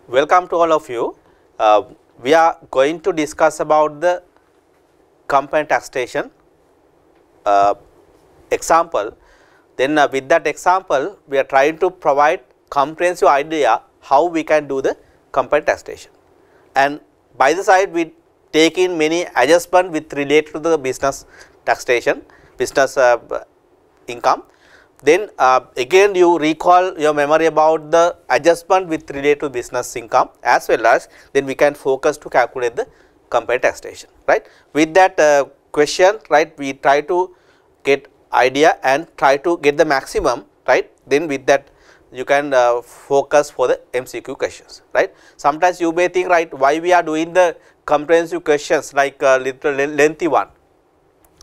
Welcome to all of you. We are going to discuss about the company taxation example. Then with that example, we are trying to provide comprehensive idea how we can do the company taxation. And by the side, we take in many adjustment with related to the business taxation, business income. Then again you recall your memory about the adjustment with related to business income, as well as then we can focus to calculate the company taxation, right. With that question, right, we try to get idea and try to get the maximum, right. Then with that you can focus for the MCQ questions, right. Sometimes you may think, right, why we are doing the comprehensive questions like little lengthy one,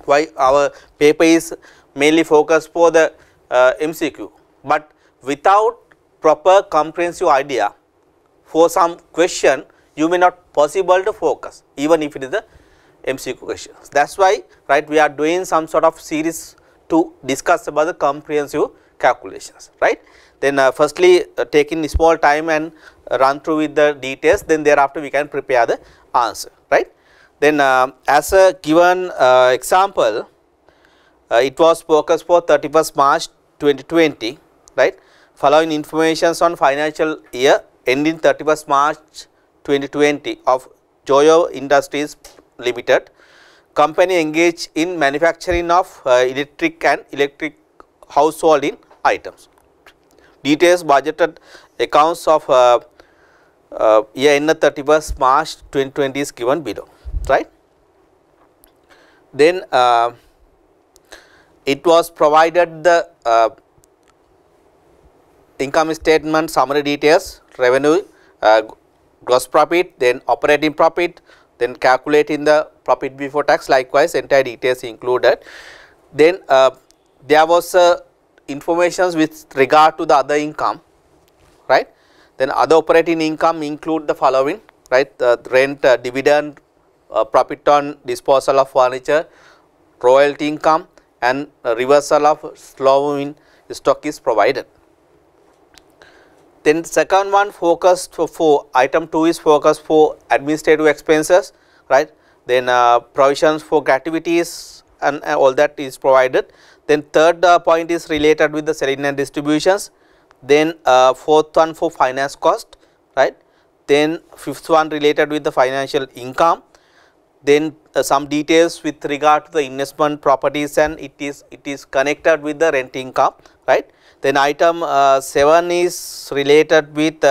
why our paper is mainly focused for the MCQ, but without proper comprehensive idea for some question you may not possible to focus even if it is the MCQ questions. That is why, right, we are doing some sort of series to discuss about the comprehensive calculations, right. Then firstly taking small time and run through with the details, then thereafter we can prepare the answer, right. Then as a given example, it was focused for 31st March 2020, right. Following information on financial year ending 31st March 2020 of Joyo Industries Limited, company engaged in manufacturing of electric and electric householding items. Details budgeted accounts of year ended 31st March 2020 is given below, right. Then it was provided the income statement summary details, revenue, gross profit, then operating profit, then calculating the profit before tax, likewise entire details included. Then there was information with regard to the other income, right. Then other operating income include the following, right, rent, dividend, profit on disposal of furniture, royalty income, and reversal of slow moving stock is provided. Then second one focused for item 2 is focused for administrative expenses, right. Then provisions for gratuities and all that is provided. Then third point is related with the selling and distributions. Then fourth one for finance cost, right. Then fifth one related with the financial income. Then some details with regard to the investment properties, and it is connected with the rent income, right. Then item 7 is related with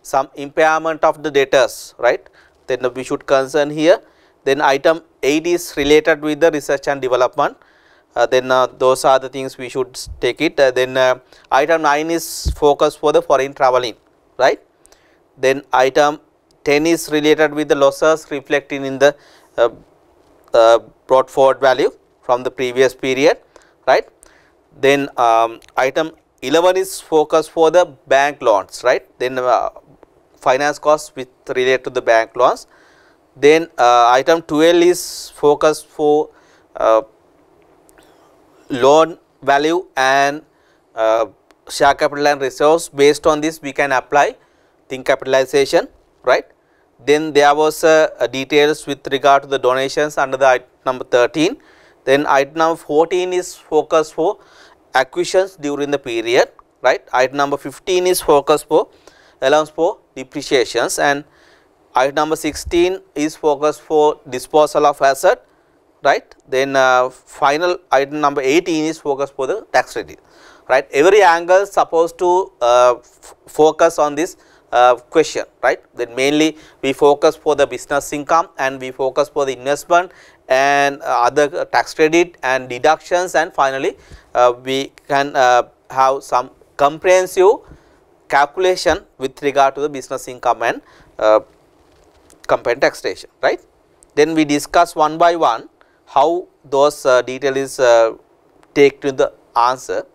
some impairment of the debtors, right. Then we should concern here. Then item 8 is related with the research and development. Then those are the things we should take it. Then item 9 is focused for the foreign traveling, right. Then item 10 is related with the losses reflecting in the brought forward value from the previous period, right. Then item 11 is focused for the bank loans, right. Then finance costs with related to the bank loans. Then item 12 is focused for loan value and share capital and reserves. Based on this we can apply think capitalization, right. Then there was details with regard to the donations under the item number 13. Then item number 14 is focused for acquisitions during the period, right. Item number 15 is focused for allowance for depreciations, and item number 16 is focused for disposal of asset, right. Then final item number 18 is focused for the tax credit, right. Every angle is supposed to focus on this question, right. Then mainly we focus for the business income, and we focus for the investment and other tax credit and deductions, and finally we can have some comprehensive calculation with regard to the business income and company taxation, right. Then we discuss one by one how those detail is take to the answer.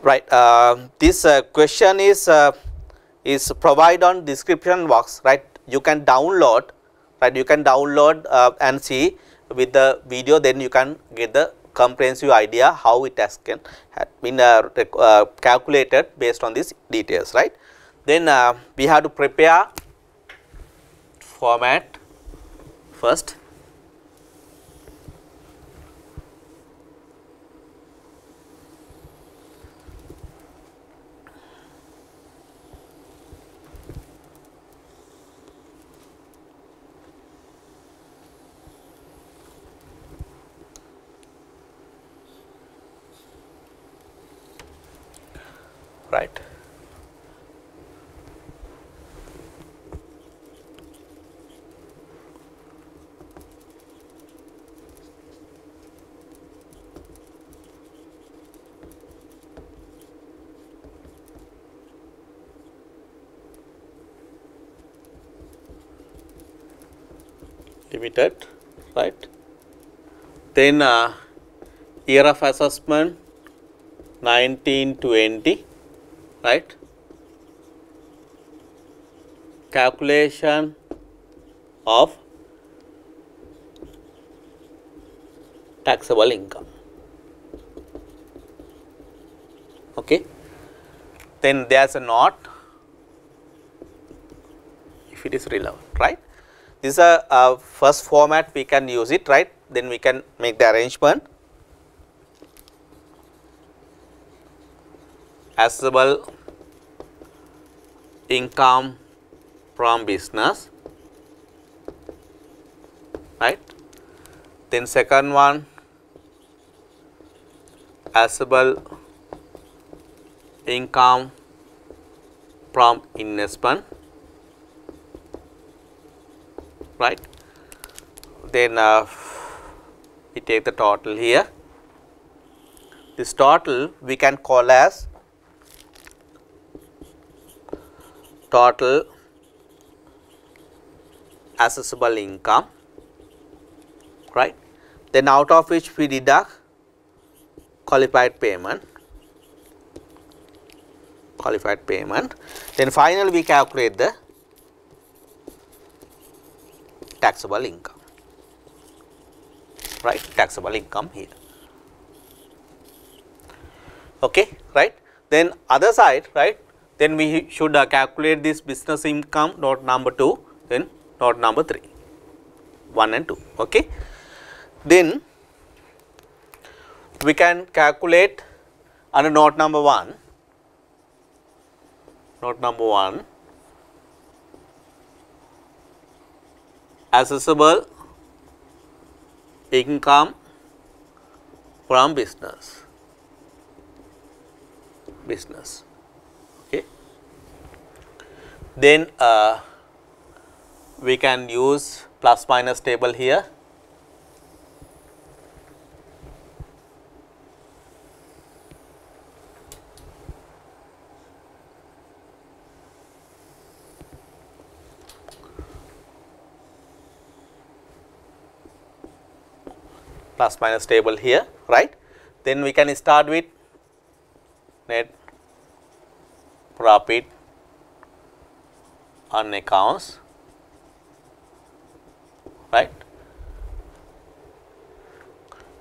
Right. This question is provided on description box. Right. You can download. Right. You can download and see with the video. Then you can get the comprehensive idea how it has been calculated based on these details. Right. Then we have to prepare format first. Right. Limited, right. Then year of assessment 1920, right. Calculation of taxable income. Okay. Then there is a note if it is relevant, right. This is a first format we can use it, right. Then we can make the arrangement. Assessable income from business, right. Then second one, assessable income from investment, right. Then we take the total here. This total we can call as total assessable income, right. Then out of which we deduct qualified payment. Then finally we calculate the taxable income, right, taxable income here. Okay, right. Then other side, right, then we should calculate this business income, note number 2, then note number 3, 1 and 2. Okay. Then we can calculate under note number 1, assessable income from business. Okay. Then we can use plus minus table here. Plus minus table here, right. Then we can start with net profit on accounts, right.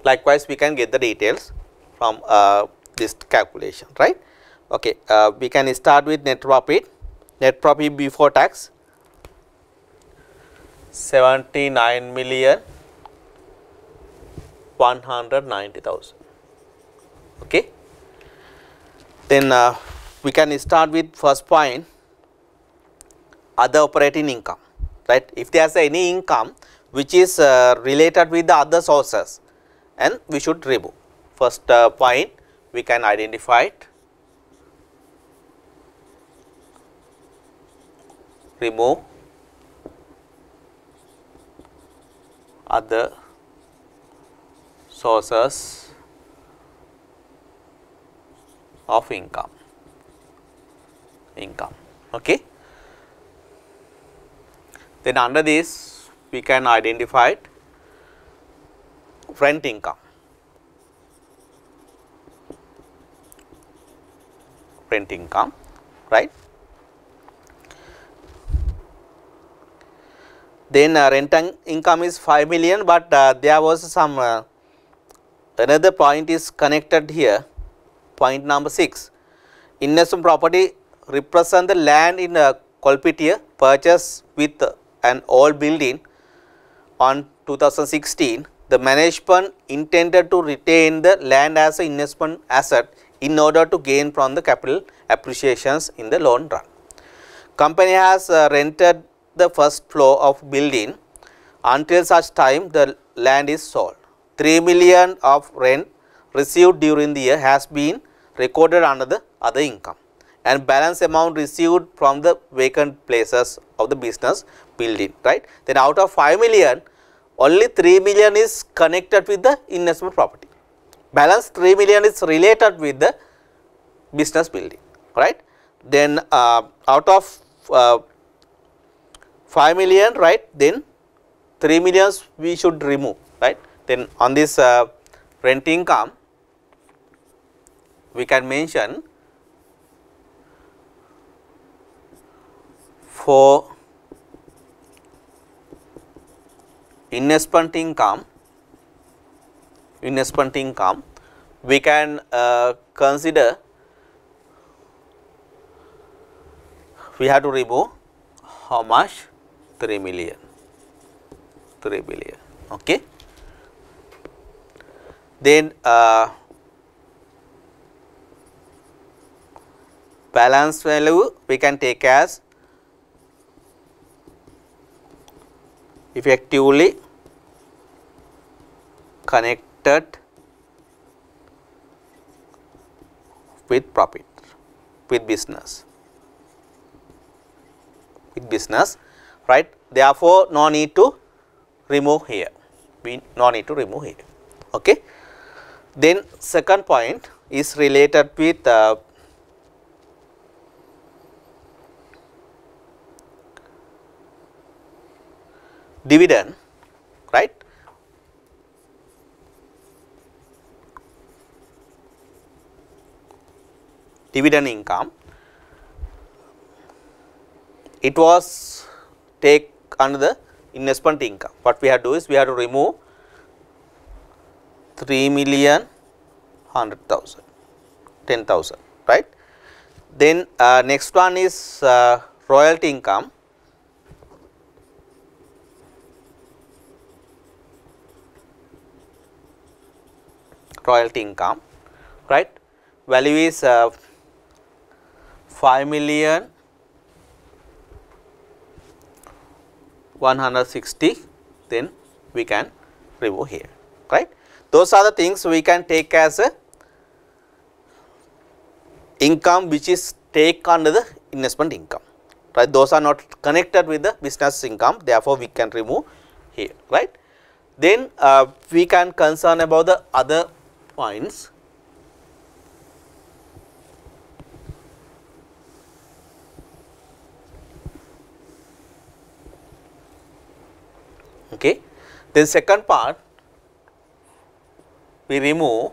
Likewise we can get the details from this calculation, right. Okay, we can start with net profit before tax 79,190,000. Okay. Then we can start with first point, other operating income, right. If there is any income which is related with the other sources, and we should remove. First point we can identify it, remove other sources of income. Okay. Then under this we can identify it, rent income. rent income, right. Then rent income is 5 million, but there was some another point is connected here, point number 6. Investment property represent the land in Kolpitia purchased with an old building on 2016. The management intended to retain the land as an investment asset in order to gain from the capital appreciations in the long run. Company has rented the first floor of building until such time the land is sold. 3 million of rent received during the year has been recorded under the other income, and balance amount received from the vacant places of the business building, right. Then out of 5 million, only 3 million is connected with the investment property. Balance 3 million is related with the business building, right. Then out of 5 million, right, then 3 millions we should remove, right. Then on this rent income, we can mention for investment income, we can consider, we have to remove how much? 3 million, okay. Then balance value we can take as effectively connected with profit, with business, right. Therefore, no need to remove here, okay. Then second point is related with dividend, right. Dividend income, it was take under the investment income. What we have to do is we have to remove 3,100,000, 10,000, right. Then next one is royalty income. Right, value is 5,160,000, then we can remove here, right. Those are the things we can take as a income which is take under the investment income, right. Those are not connected with the business income, therefore we can remove here, right. Then we can concern about the other points. Okay. Then second part, we remove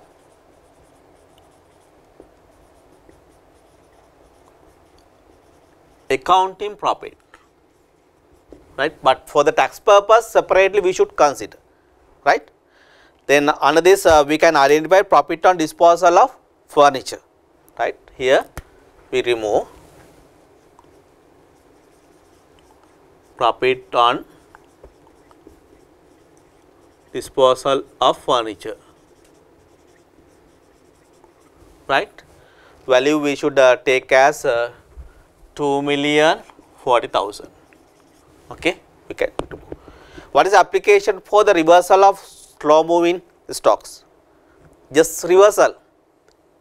accounting profit, right, but for the tax purpose separately we should consider, right. Then under this we can identify profit on disposal of furniture, right. Here we remove profit on disposal of furniture, right. Value we should take as 2,040,000. Okay, we can remove. What is the application for the reversal of slow moving stocks? Just reversal.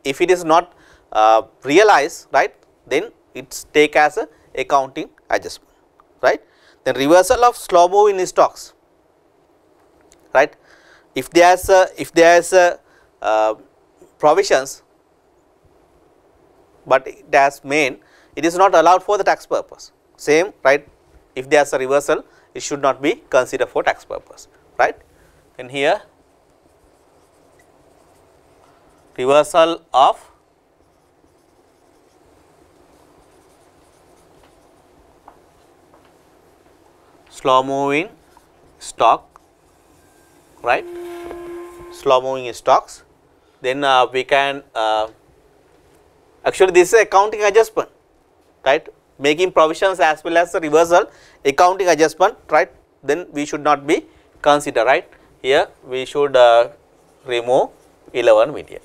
If it is not realized, right, then it's take as a accounting adjustment, right. Then reversal of slow moving stocks, right. If there is provisions, but it has made, it is not allowed for the tax purpose. Same, right. If there is a reversal, it should not be considered for tax purpose, right. And here reversal of slow moving stock, right, slow moving stocks. Then we can actually this is accounting adjustment, right, making provisions as well as the reversal accounting adjustment, right. Then we should not be consider, right. Here we should remove 11 million.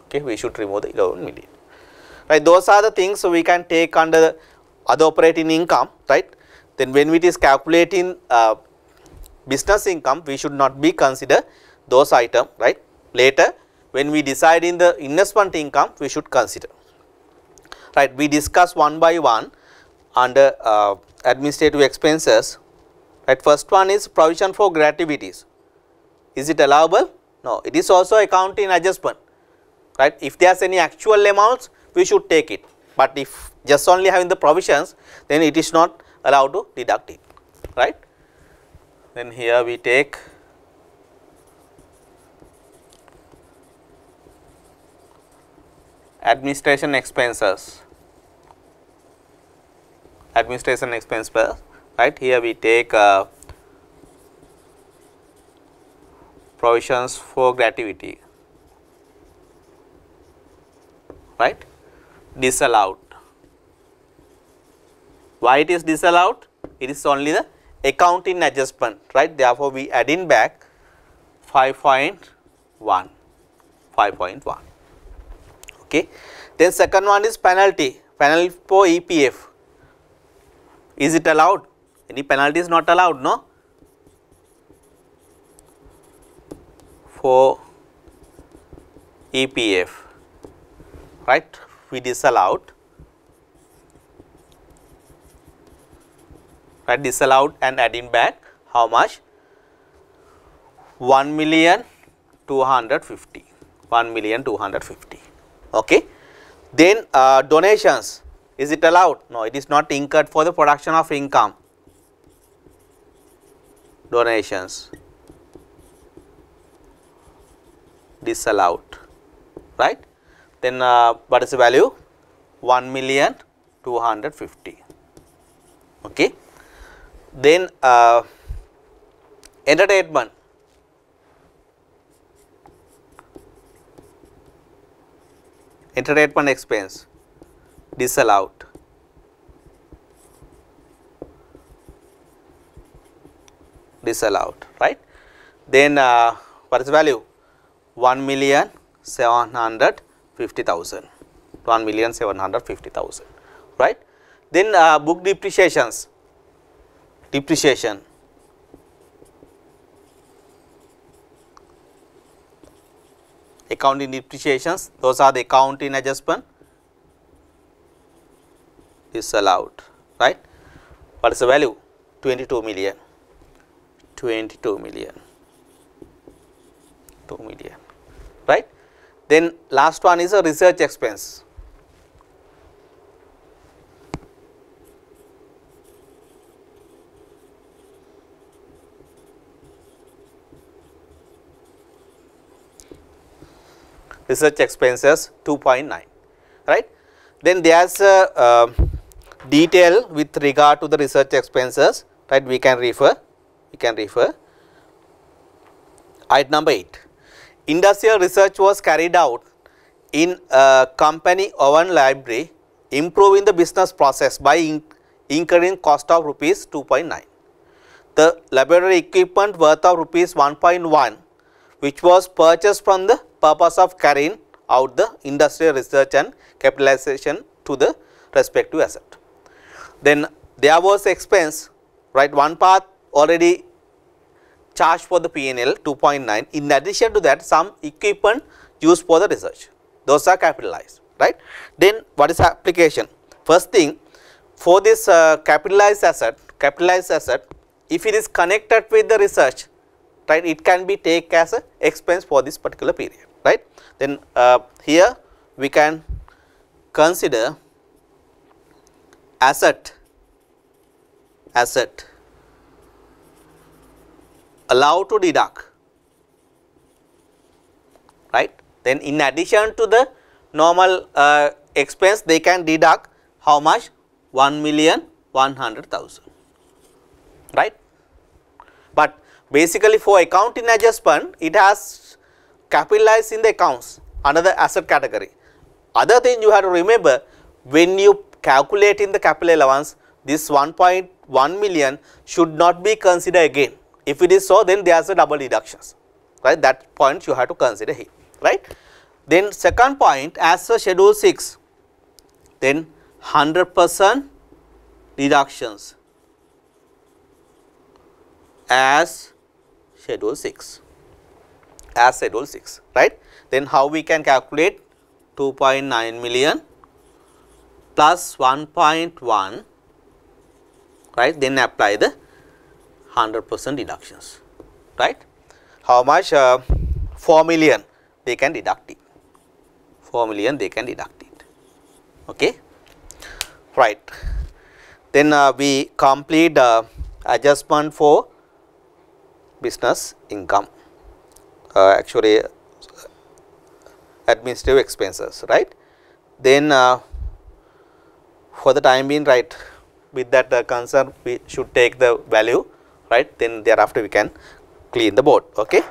Okay, we should remove the 11 million. Right, those are the things so we can take under the other operating income, right. Then when it is calculating business income, we should not be consider those items, right. Later when we decide in the investment income, we should consider, right. We discuss one by one under administrative expenses, right. First one is provision for gratuities. Is it allowable? No, it is also accounting adjustment, right. If there is any actual amounts, we should take it, but if just only having the provisions, then it is not allowed to deduct it, right. Then here we take administration expenses, right. Here we take provisions for gratuity, right, disallowed. Why it is disallowed? It is only the accounting adjustment, right. Therefore, we add in back 5.1. Okay. Then second one is penalty for EPF. Is it allowed? Any penalty is not allowed, no. For EPF, right, we disallowed, right, disallowed and adding back how much? 1,250,000. 1,250,000. Okay. Then donations, is it allowed? No, it is not incurred for the production of income. Donations disallowed, right. Then what is the value? 1,250,000. Okay. Then entertainment, expense disallowed, right. Then what is the value? 1,750,000. 1,750,000, right. Then book depreciations, accounting depreciations, those are the accounting adjustment, disallowed, right. What is the value? 22 million, 2 million, right. Then last one is a research expense. Research expenses 2.9, right. Then there is a detail with regard to the research expenses, right. We can refer. Item number 8. Industrial research was carried out in a company owned library, improving the business process by incurring cost of rupees 2.9. The laboratory equipment worth of rupees 1.1, which was purchased from the purpose of carrying out the industrial research and capitalization to the respective asset. Then there was expense, right. One part already charged for the P&L 2.9. In addition to that, some equipment used for the research, those are capitalized, right. Then what is application? First thing, for this capitalized asset, if it is connected with the research, right, it can be taken as a expense for this particular period, right. Then here we can consider asset allowed to deduct, right. Then in addition to the normal expense, they can deduct how much? 1,100,000, right. But basically for accounting adjustment, it has capitalized in the accounts under the asset category. Other thing you have to remember, when you calculate in the capital allowance, this 1.1 million should not be considered again. If it is so, then there is a double deductions, right. That point you have to consider here, right. Then second point, as per schedule 6, then 100% deductions as schedule 6, right. Then how we can calculate 2.9 million plus 1.1, right, then apply the 100% deductions, right. How much? 4 million they can deduct it, 4 million they can deduct it, okay, right. Then we complete adjustment for business income, actually administrative expenses, right. Then for the time being, right, with that concern we should take the value, right, then thereafter we can clean the board, okay.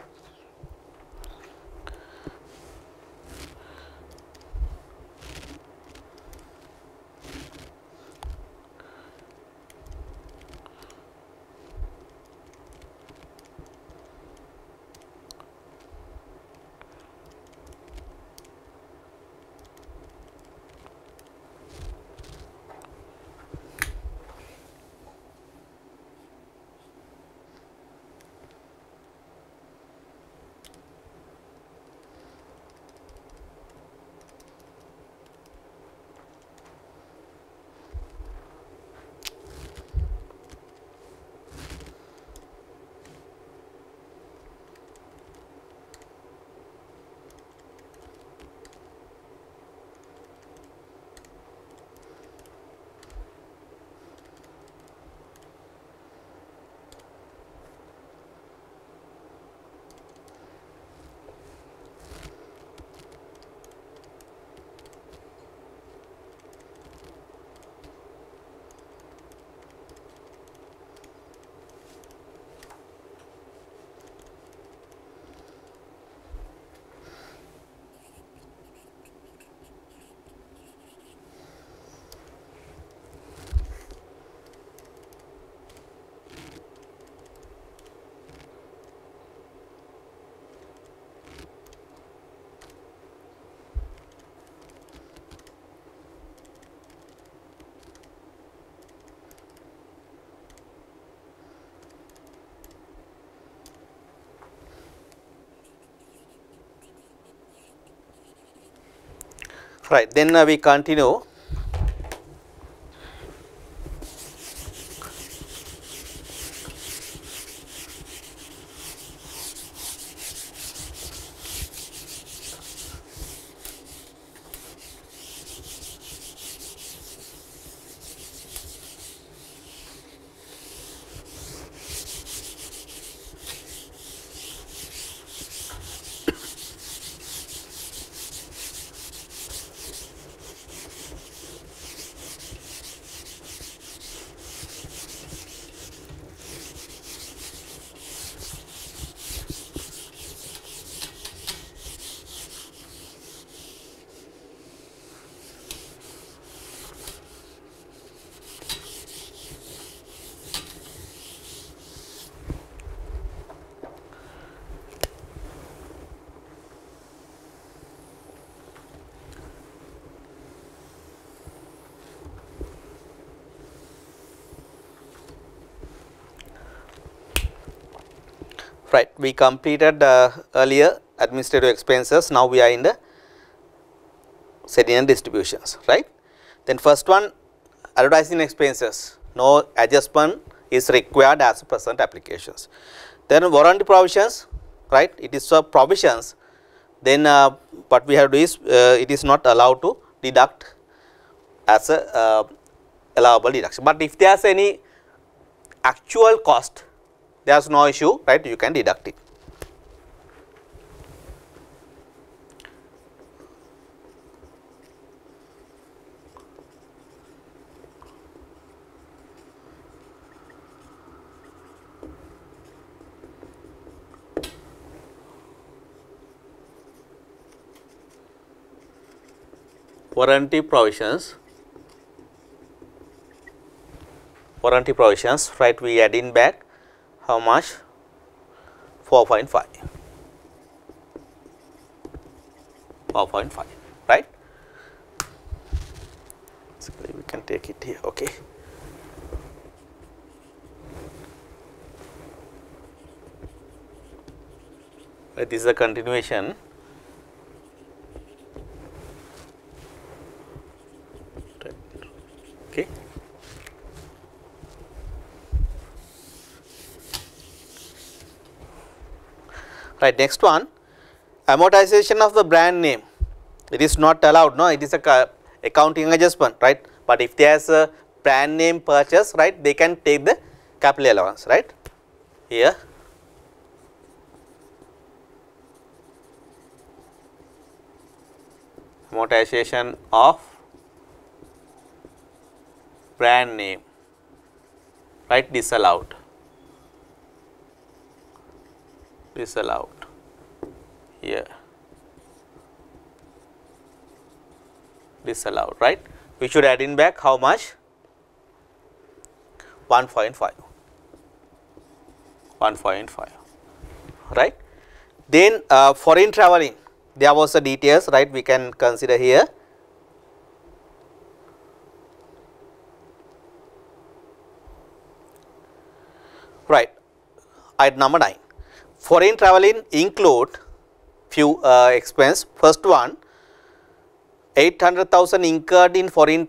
Right, then we continue. Right, we completed earlier administrative expenses. Now we are in the setting and distributions, right. Then first one, advertising expenses, no adjustment is required as present applications. Then warranty provisions, right, it is provisions, then what we have to do is it is not allowed to deduct as a allowable deduction, but if there is any actual cost, there is no issue, right, you can deduct it. warranty provisions, right, we add in back how much, 4.5, right. So we can take it here, okay. Right, this is a continuation. Okay. Right, next one, amortization of the brand name. It is not allowed, no, it is a accounting adjustment, right. But if there is a brand name purchase, right, they can take the capital allowance, right. Here, amortization of brand name, right, disallowed, here, disallowed, right. We should add in back how much, 1.5, right. Then foreign traveling, there was the details, right, we can consider here. Right, item number 9, foreign traveling include few expense. First one, 800,000 incurred in foreign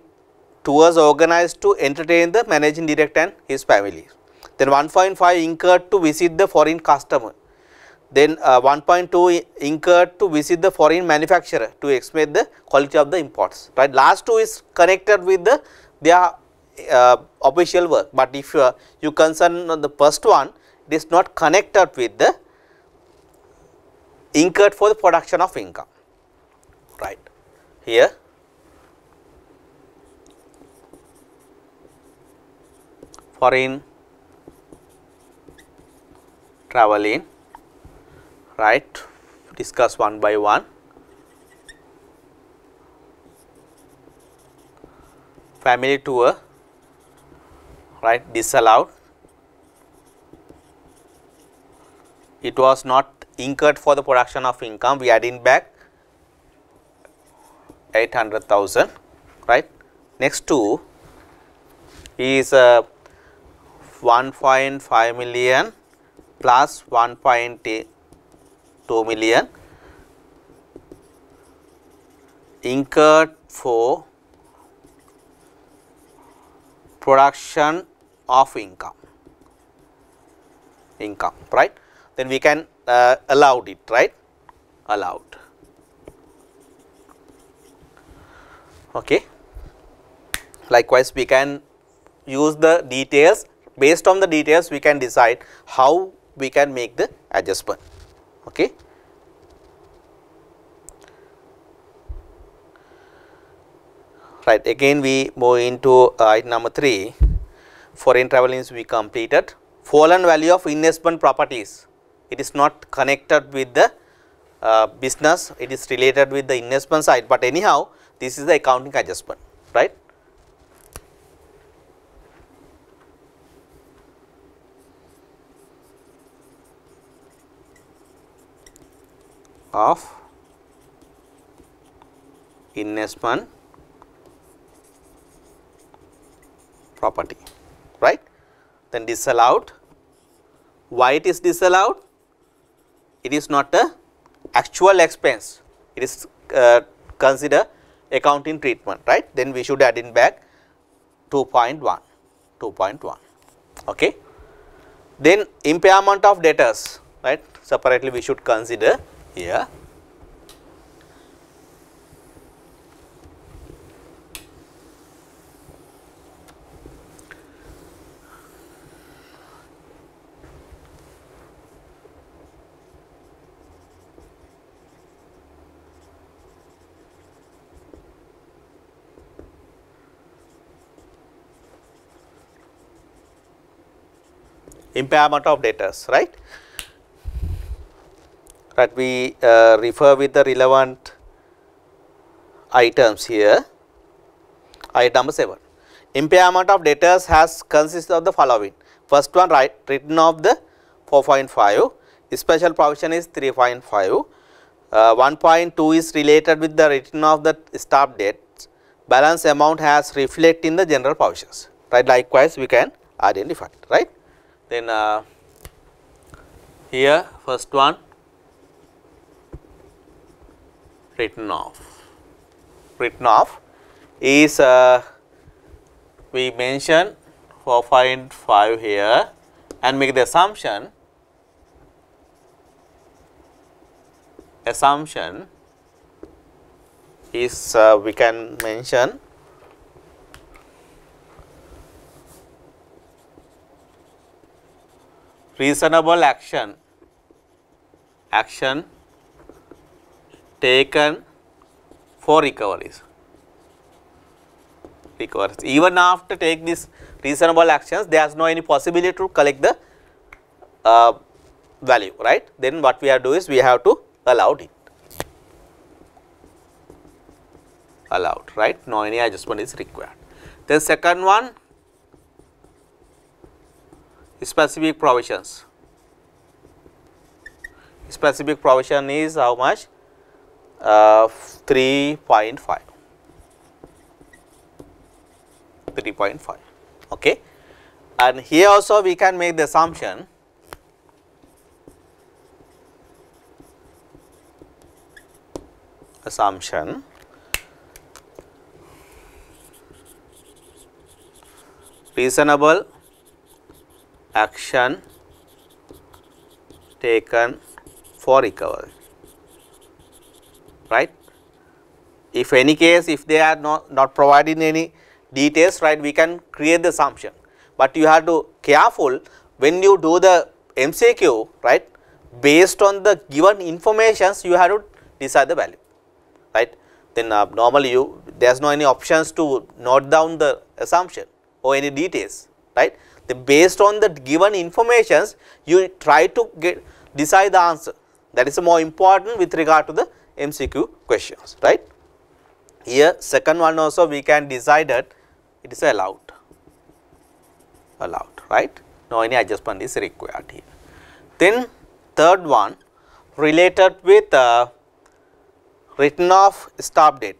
tours organized to entertain the managing director and his family. Then 1.5 incurred to visit the foreign customer. Then 1.2 incurred to visit the foreign manufacturer to estimate the quality of the imports. Right, last two is connected with the their official work, but if you concern on the first one, it is not connected with the incurred for the production of income, right. Here, foreign traveling, right, discuss one by one. Family tour, right, disallowed. It was not incurred for the production of income, we add in back 800,000, right. Next two is 1.5 million plus 1.2 million incurred for production of income, right. Then we can allowed it, right, allowed. Okay. Likewise, we can use the details, based on the details we can decide how we can make the adjustment. Okay. Right, again we move into item number 3, foreign travelings we completed. Fallen value of investment properties, it is not connected with the business, it is related with the investment side, but anyhow this is the accounting adjustment, right. Of investment property, right. Then disallowed. Why it is disallowed? It is not a actual expense, it is consider accounting treatment, right. Then we should add in back 2.1. Okay. Then impairment of debtors, right, separately we should consider here. Impairment of debtors, right. Right, we refer with the relevant items here. Item number 7. Impairment of debtors has consisted of the following. First one, written off the 4.5, special provision is 3.5, 1.2 is related with the written off the staff debts, balance amount has reflect in the general provisions, right. Likewise, we can identify it, right. Then here first one, written off is we mention 4.5 here and make the assumption is we can mention reasonable action taken for recoveries. Even after take this reasonable actions, there is no any possibility to collect the value, right. Then what we have to do is we have to allow it, right. No any adjustment is required. Then second one, specific provisions. Specific provision is how much? 3.5. Okay. And here also we can make the assumption reasonable action taken for recovery, right. If any case, if they are not providing any details, right, we can create the assumption, but you have to careful when you do the MCQ, right, based on the given informations you have to decide the value, right. Then normally there is no any options to note down the assumption or any details, right. Then based on the given informations you try to decide the answer. That is more important with regard to the MCQ questions, right. Here second one also we can decide that it is allowed, right. No any adjustment is required here. Then third one, related with written off staff debt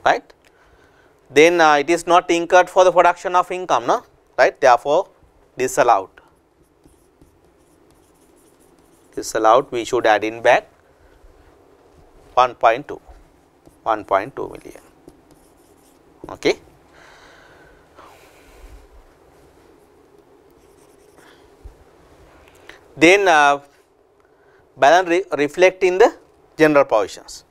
right. Then it is not incurred for the production of income, no, right. Therefore, disallowed, we should add in back 1.2 million. Okay. Then balance reflect in the general provisions.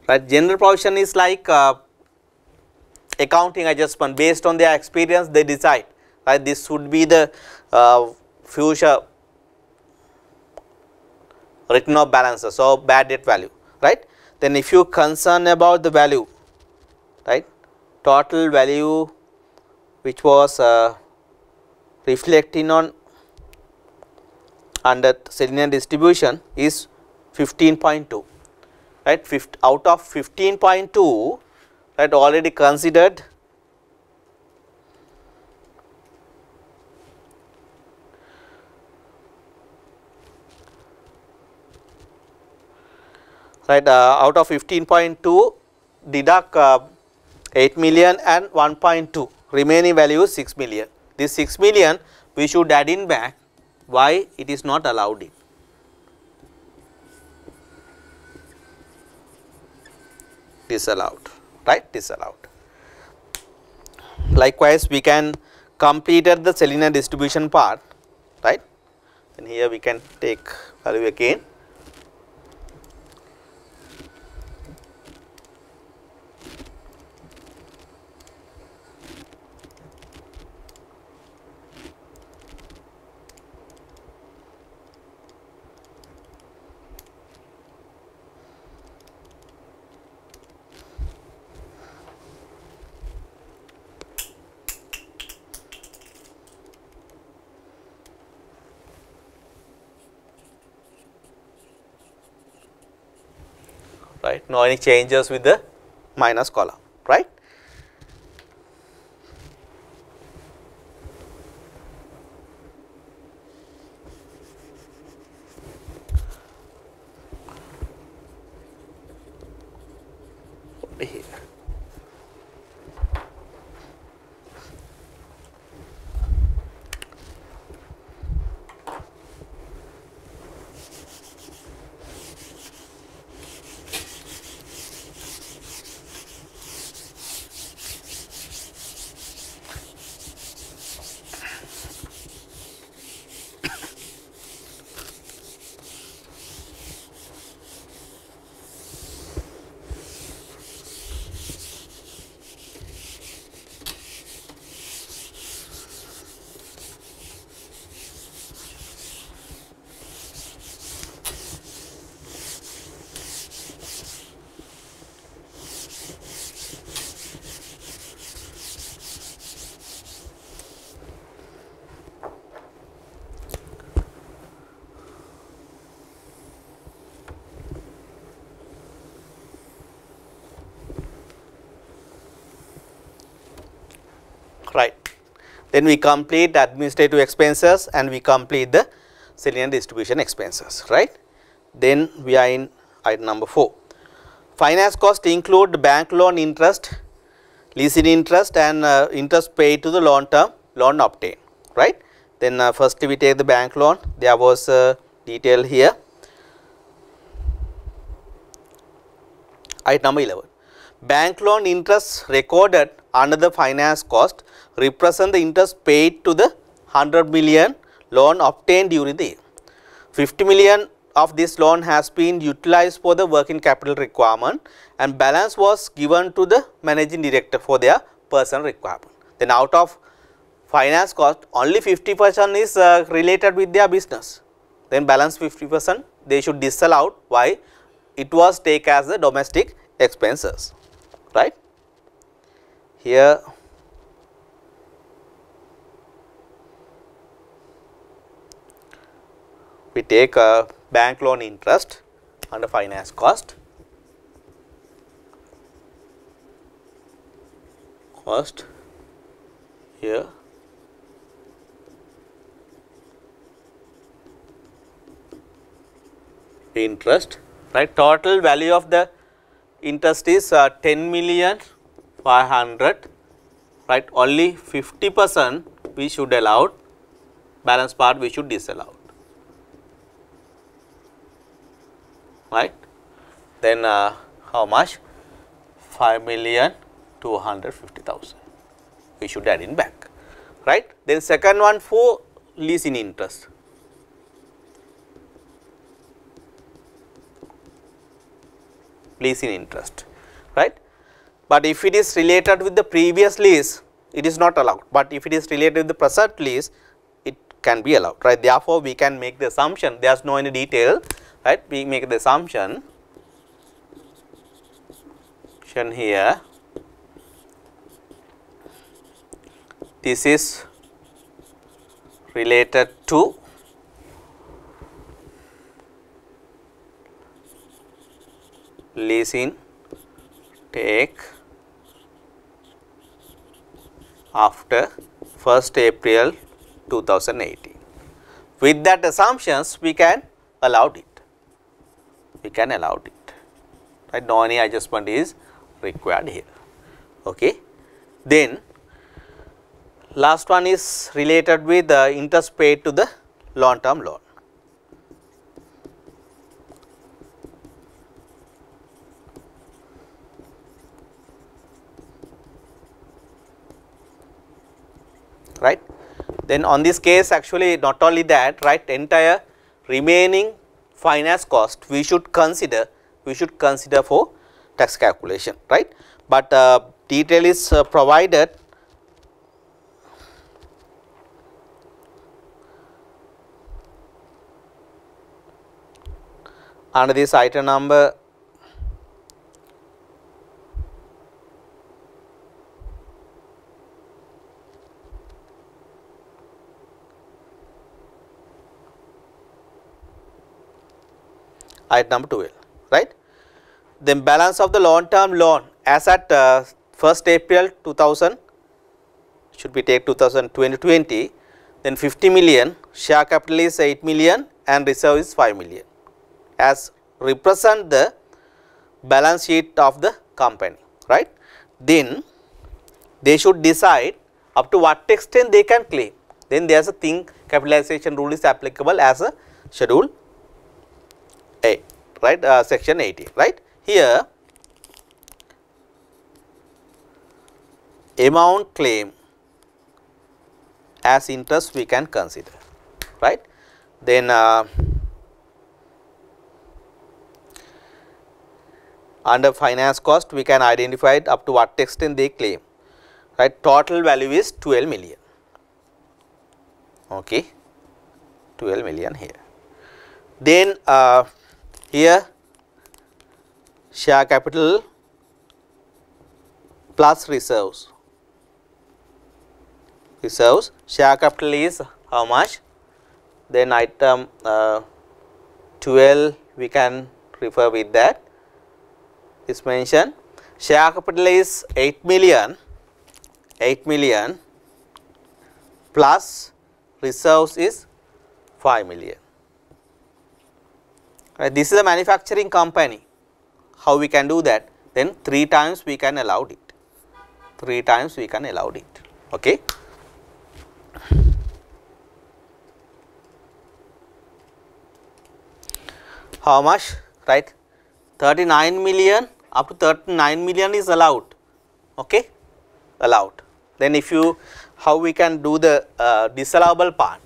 Right, general provision is like accounting adjustment based on their experience they decide, right. This should be the future written off balances or bad debt value, right. Then if you concern about the value, right, total value which was reflecting on under selling and distribution is 15.2, right. Out of 15.2, right, already considered right, out of 15.2 deduct 8 million and 1.2, remaining value is 6 million. This 6 million we should add in back. Why it is not allowed in? Disallowed, right, disallowed. Likewise, we can completed the selling and distribution part, right. And here we can take value again. right, no any changes with the minus column, right. Here. Right. Then we complete the administrative expenses and we complete the selling and distribution expenses, right. Then we are in item number 4. Finance cost include bank loan interest, leasing interest and interest paid to the long term loan obtained, right. Then first we take the bank loan, there was detail here. Item number 11. Bank loan interest recorded under the finance cost represent the interest paid to the 100 million loan obtained during the year. 50 million of this loan has been utilized for the working capital requirement and balance was given to the managing director for their personal requirement. Then out of finance cost only 50% is related with their business. Then balance 50% they should disallow. Why? It was taken as the domestic expenses, right. Here we take a bank loan interest under finance cost, here interest, right. Total value of the interest is 10,500,000, right. Only 50% we should allow, balance part we should disallow, right. Then how much? 5,250,000 we should add in back, right. Then second one for leasing interest, right. But if it is related with the previous lease, it is not allowed, but if it is related with the present lease, it can be allowed, right. Therefore, we can make the assumption, there is no any detail, right. We make the assumption here, this is related to leasing take after 1st April 2018. With that assumptions, we can allow it. Right? No any adjustment is required here. Okay. Then last one is related with the interest paid to the long term loan. Right. Then on this case, actually not only that, right, entire remaining finance cost we should consider for tax calculation, right. But detail is provided under this item number item number 12, right. then balance of the long term loan as at 1st April 2000 should be take 2020, then 50 million, share capital is 8 million and reserve is 5 million as represent the balance sheet of the company, right. Then they should decide up to what extent they can claim. Then there is a thing, capitalization rule is applicable as a schedule 8, right, section 18, right. Here amount claim as interest we can consider, right. Then under finance cost we can identify it up to what extent they claim, right. Total value is 12 million, okay, 12 million here. Then here share capital plus reserves, share capital is how much, then item 12 we can refer with that is mentioned. Share capital is 8 million plus reserves is 5 million. Right. This is a manufacturing company. How we can do that? Then 3 times we can allow it. 3 times we can allow it. Okay. How much? Right. 39 million up to 39 million is allowed. Okay. Allowed. Then if you, how we can do the disallowable part?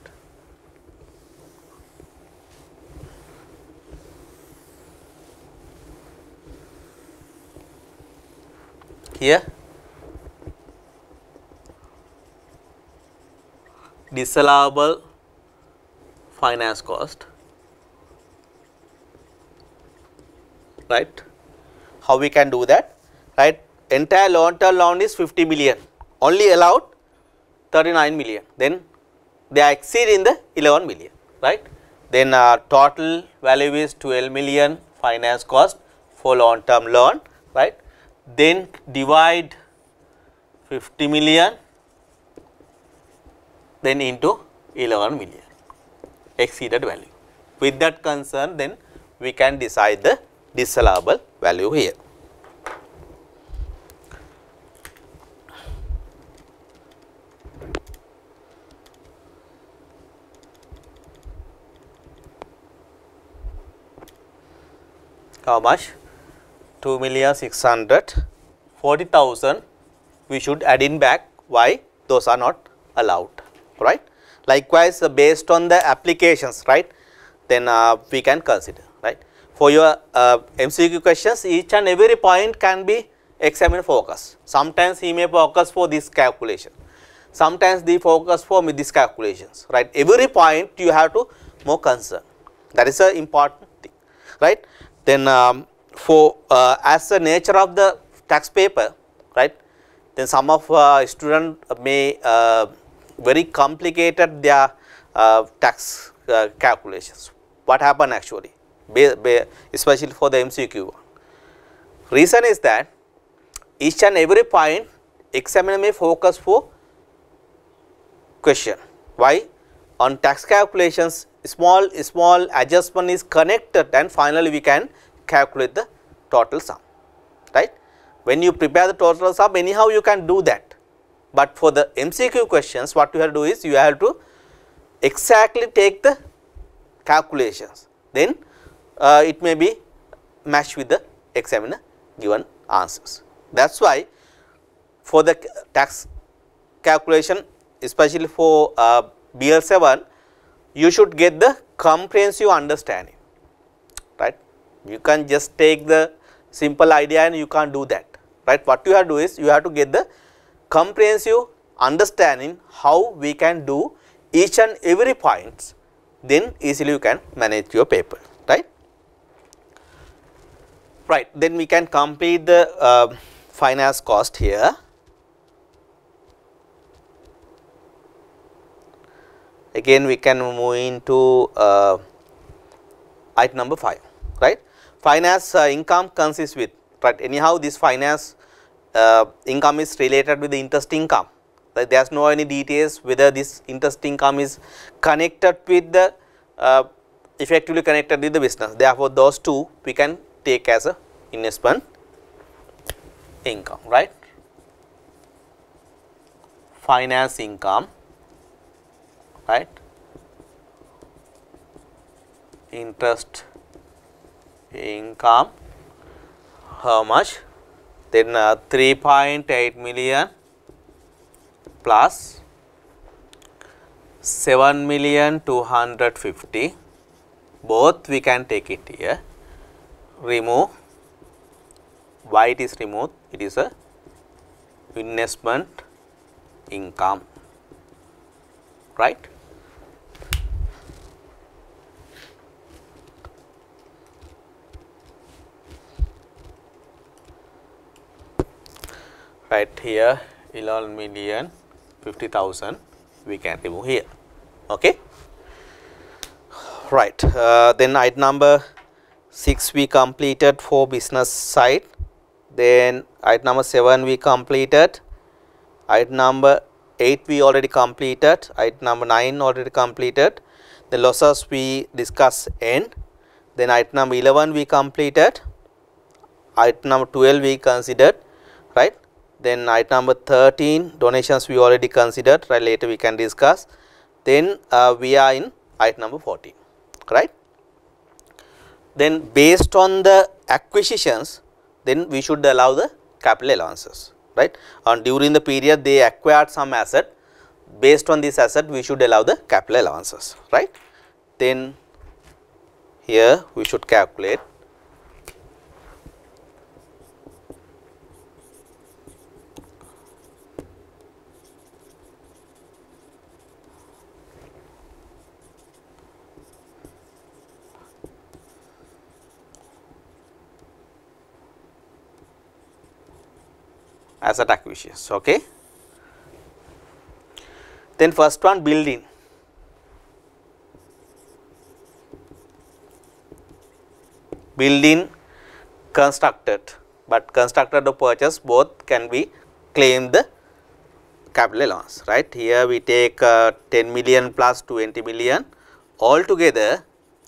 Here disallowable finance cost, right. How we can do that, right. Entire long term loan is 50 million, only allowed 39 million, then they are exceeding the 11 million, right. Then total value is 12 million finance cost for long term loan, right. Then divide 50 million then into 11 million exceeded value. With that concern, then we can decide the disallowable value here. How much? 2,640,000 we should add in back. Why? Those are not allowed, right. Likewise, based on the applications, right, then we can consider, right. For your MCQ questions, each and every point can be examined focus. Sometimes he may focus for this calculation, sometimes they focus for this calculations, right. Every point you have to more concern, that is a important thing, right. Then for as the nature of the tax paper, right, then some of student may very complicated their tax calculations. What happen actually, especially for the MCQ one. Reason is that each and every point examiner may focus for question. Why? On tax calculations, small adjustment is connected and finally we can calculate the total sum, right. When you prepare the total sum, anyhow you can do that, but for the MCQ questions what you have to do is you have to exactly take the calculations, then it may be matched with the examiner given answers. That is why for the tax calculation, especially for BL7, you should get the comprehensive understanding, right. You can just take the simple idea and you can't do that, right. What you have to do is you have to get the comprehensive understanding how we can do each and every points, then easily you can manage your paper, right. Right, then we can complete the finance cost here. Again we can move into item number 5, right. Finance income consists with, right, anyhow this finance income is related with the interest income, right. There is no any details whether this interest income is connected with the effectively connected with the business. Therefore, those two we can take as a investment income, right. Finance income, right, interest income, how much? Then 3.8 million plus 7,250,000, both we can take it here, remove. Why it is removed? It is a investment income, right. Right here 11,50,000 we can remove here, okay. Right. Then item number 6 we completed for business side. Then item number 7 we completed, item number 8 we already completed, item number 9 already completed, the losses we discussed end, then item number 11 we completed, item number 12 we considered, right. Then item number 13 donations we already considered, right, later we can discuss. Then we are in item number 14, right. Then based on the acquisitions, then we should allow the capital allowances, right, and during the period they acquired some asset, based on this asset we should allow the capital allowances, right. Then here we should calculate asset acquisitions, okay. Then first one, building. Building constructed, but constructed or purchased both can be claimed the capital allowance, right. Here we take 10 million plus 20 million all together,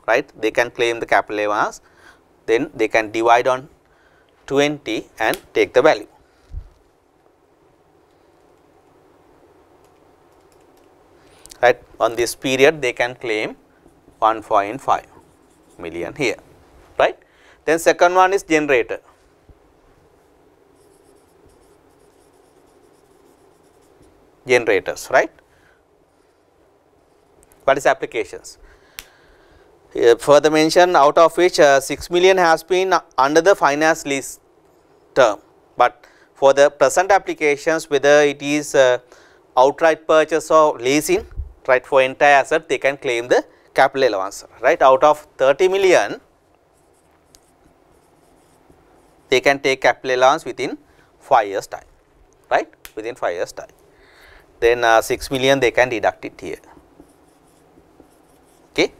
right, they can claim the capital allowance, then they can divide on 20 and take the value. Right, on this period they can claim 1.5 million here, right. Then second one is generator. Generators, right. What is applications? Further mention, out of which 6 million has been under the finance lease term, but for the present applications, whether it is outright purchase or leasing, right, for entire asset they can claim the capital allowance, right. Out of 30 million they can take capital allowance within 5 years time, right, within 5 years time. Then 6 million they can deduct it here, okay.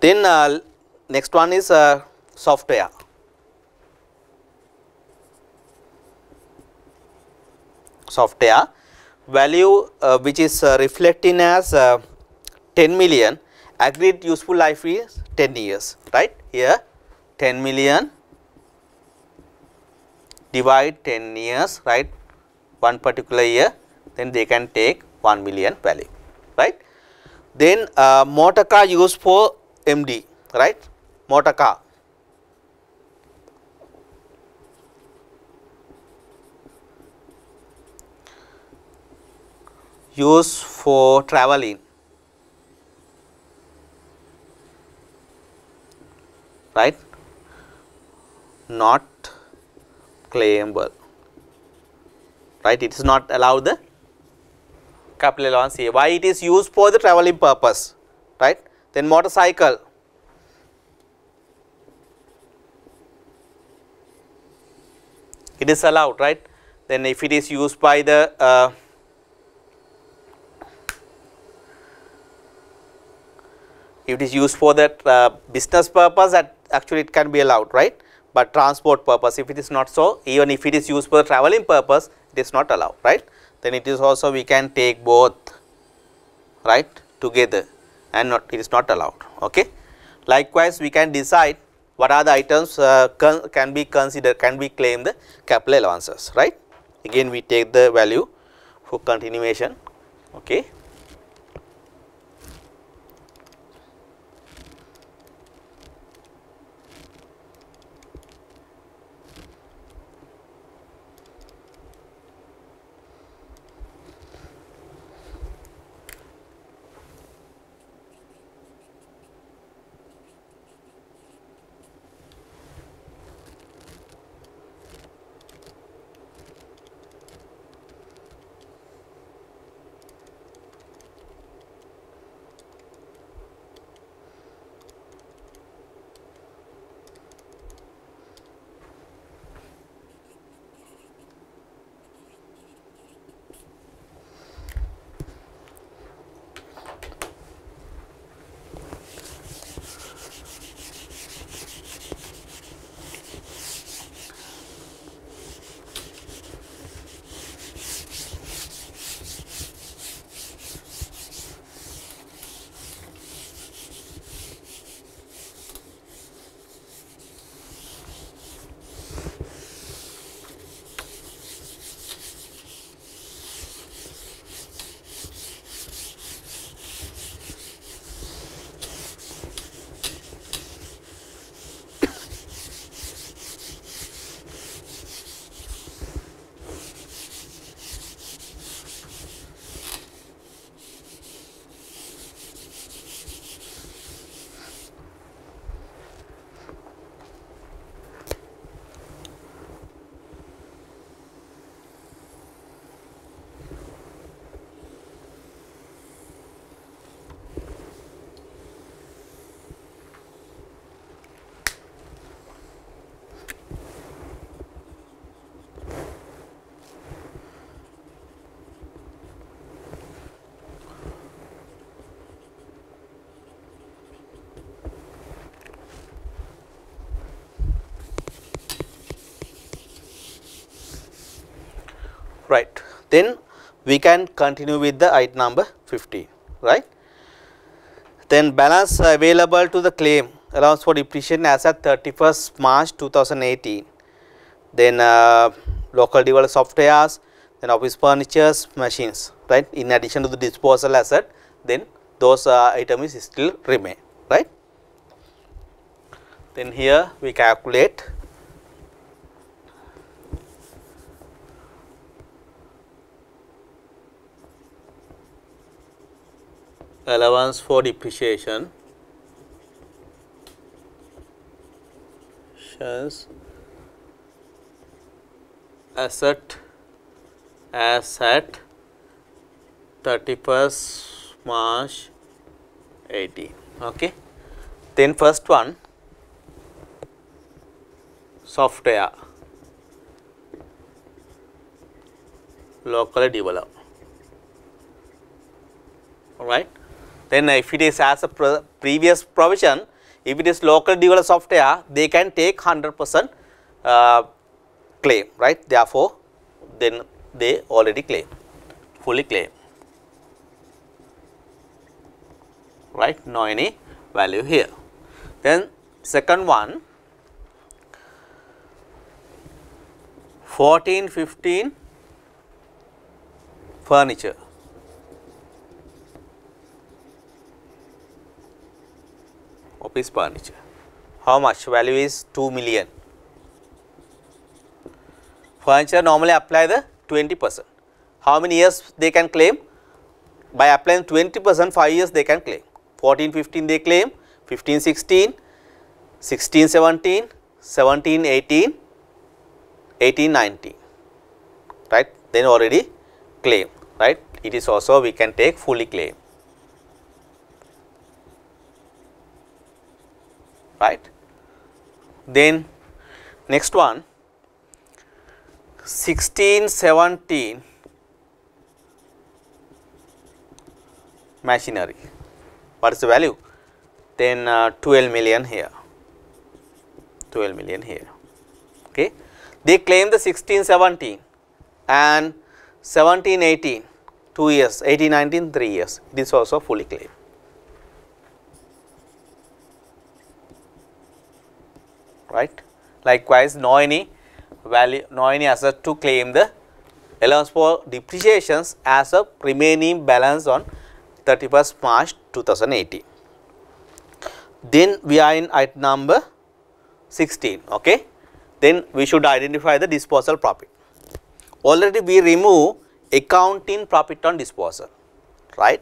Then next one is software. Software value which is reflecting as 10 million, agreed useful life is 10 years, right. Here 10 million divide 10 years, right, one particular year, then they can take 1 million value, right. Then motor car used for MD, right, motor car. Use for traveling, right, not claimable, right, it is not allowed the capital allowance here. Why? It is used for the traveling purpose, right. Then motorcycle, it is allowed, right. Then if it is used by the If it is used for that business purpose, that actually it can be allowed, right? But transport purpose, if it is not so, even if it is used for traveling purpose, it is not allowed, right? Then it is also we can take both, right, together, and not, it is not allowed. Okay. Likewise, we can decide what are the items can be considered, can be claimed the capital allowances, right? Again, we take the value for continuation. Okay. Right. Then we can continue with the item number 15, right. Then balance available to the claim allowance for depreciation as at 31st March 2018. Then local developed softwares, then office furnitures, machines, right. In addition to the disposal asset, then those items still remain, right. Then here we calculate allowance for depreciation asset as at 31st March 18. Okay. Then first one, software locally developed, all right. Then if it is as a previous provision, if it is local developed software, they can take 100% claim, right. Therefore, then they already claim, fully claim, right, no any value here. Then second one, 14-15 furniture, office furniture. How much? Value is 2 million. Furniture normally apply the 20%. How many years they can claim? By applying 20%, 5 years they can claim. 14-15 they claim, 15-16, 16-17, 17-18, 18-19, right. Then already claim, right. It is also we can take fully claim, right. Then next one, 16-17 machinery. What is the value? then 12 million here, 12 million here. Okay. They claim the 16-17 and 17-18, 2 years, 18-19, 3 years. This also fully claimed. Right. Likewise, no any value, no any asset to claim the allowance for depreciations as a remaining balance on 31st March 2018. Then we are in item number 16. Okay. Then we should identify the disposal profit. Already we remove accounting profit on disposal, right.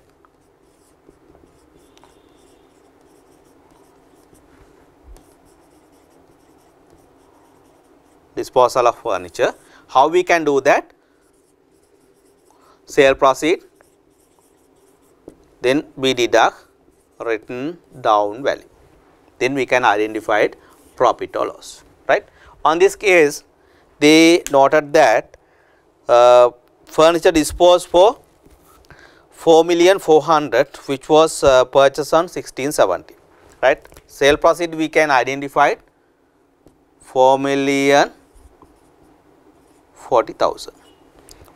Disposal of furniture. How we can do that? Sale proceed, then we deduct written down value, then we can identify profit or loss, right. On this case, they noted that furniture disposed for 4,400,000, which was purchased on 16-17, right. Sale proceed we can identify 4,040,000,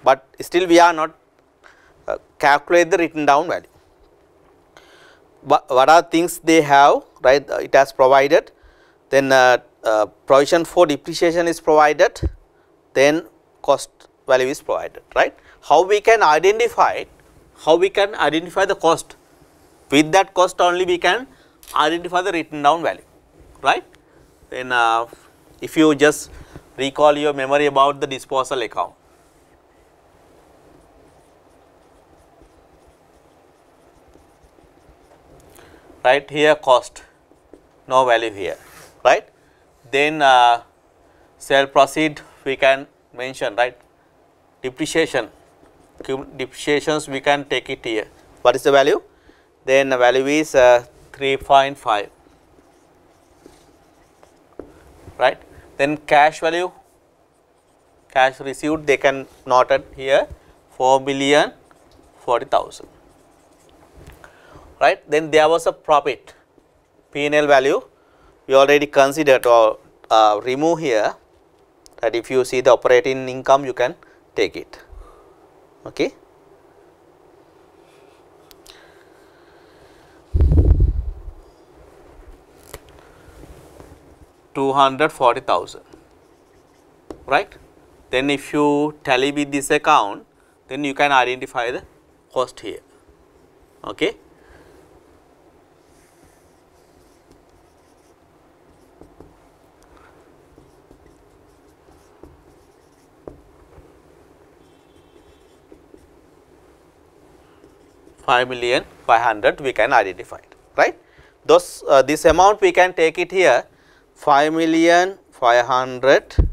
but still we are not calculate the written down value. But what are things they have, right? It has provided, then provision for depreciation is provided, then cost value is provided, right. How we can identify? How we can identify the cost? With that cost only we can identify the written down value, right. Then if you just recall your memory about the disposal account, right, here cost, no value here, right. Then sale proceed we can mention, right, depreciation, depreciations we can take it here. What is the value? Then the value is 3.5, right. Then cash value, cash received they can note it here 4,040,000, right. Then there was a profit, P&L value we already considered or remove here, that if you see the operating income you can take it. Okay. $240,000, right. Then if you tally with this account, then you can identify the cost here. Okay. $5,500,000 we can identify it, right. Those this amount we can take it here 5,500,000,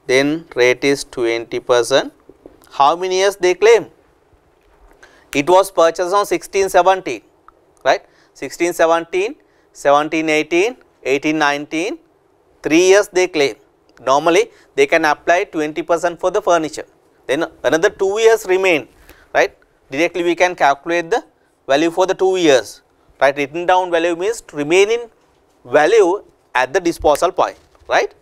then rate is 20%. How many years they claim? It was purchased on 16-17, right. 16-17, 17-18, 18-19, 3 years they claim. Normally they can apply 20% for the furniture, then another 2 years remain, right. Directly we can calculate the value for the 2 years, right. Written down value means remaining value at the disposal point, right.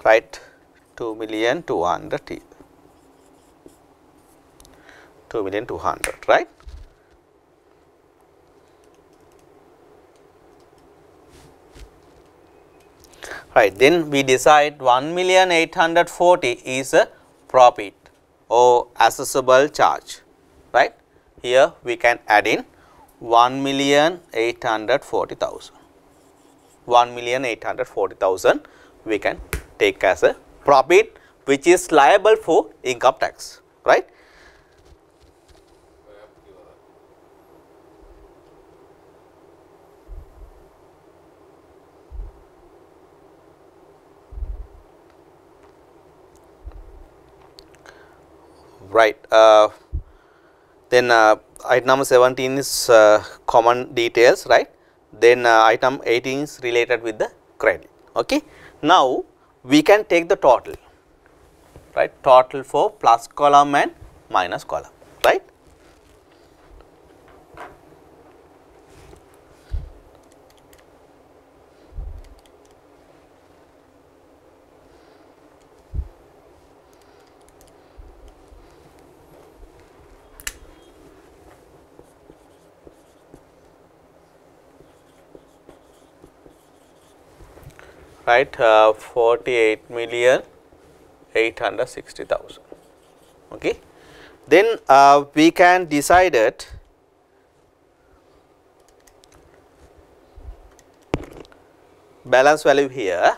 Right, 2,200,000, 2,200,000, right. Right, then we decide 1,840,000 is a profit or assessable charge, right. Here we can add in 1,840,000, 1,840,000 we can take as a profit which is liable for income tax, right. Right. Then item number 17 is common details, right. Then item 18 is related with the credit. Okay. Now we can take the total, right, total for plus column and minus column, right. Right, 48,860,000. Okay. Then we can decide it balance value here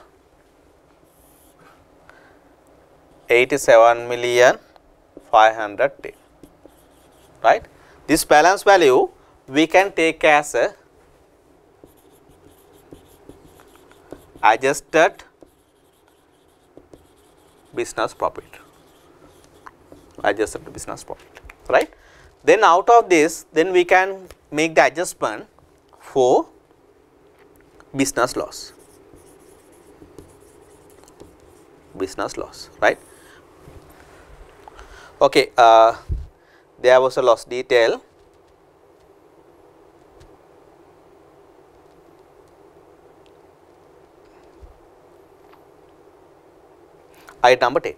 87,510,000, right. This balance value we can take as a adjusted business profit, adjusted business profit, right. Then out of this, then we can make the adjustment for business loss, right. Okay, there was a loss detail. Item number 10,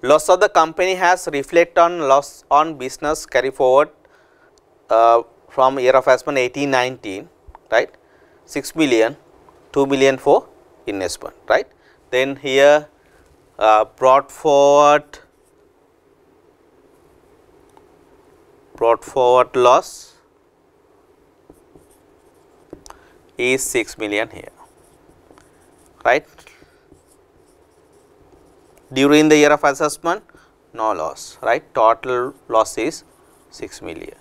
loss of the company has reflect on loss on business carry forward from year of assessment 18-19, right, 6 million, 2 million for investment, right. Then here brought forward loss is 6 million here, right. During the year of assessment, no loss, right, total loss is 6 million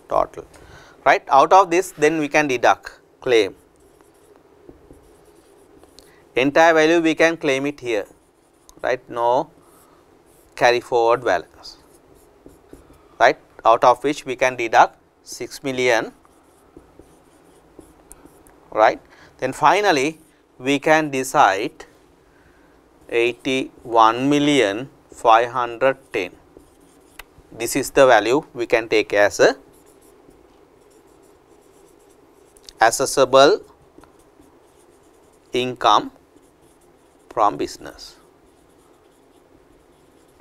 total, right. Out of this, then we can deduct claim, entire value we can claim it here, right, no carry forward balance, right, out of which we can deduct 6 million, right. Then finally, we can decide 81,510,000. This is the value we can take as a assessable income from business,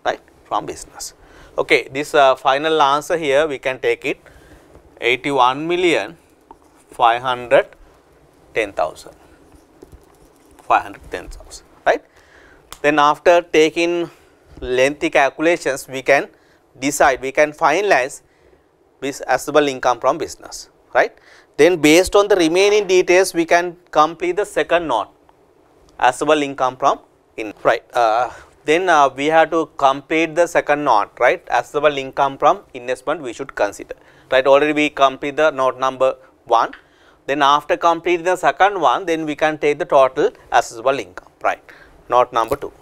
right, from business. Okay, this final answer here we can take it 81,510,000, 510,000, right. Then after taking lengthy calculations, we can decide, we can finalize this assessable income from business, right. Then based on the remaining details, we can complete the second note, assessable income from right. Then we have to complete the second note, right, assessable income from investment we should consider, right. Already we complete the note number 1. Then after completing the second one, then we can take the total assessable income, right. Note number 2.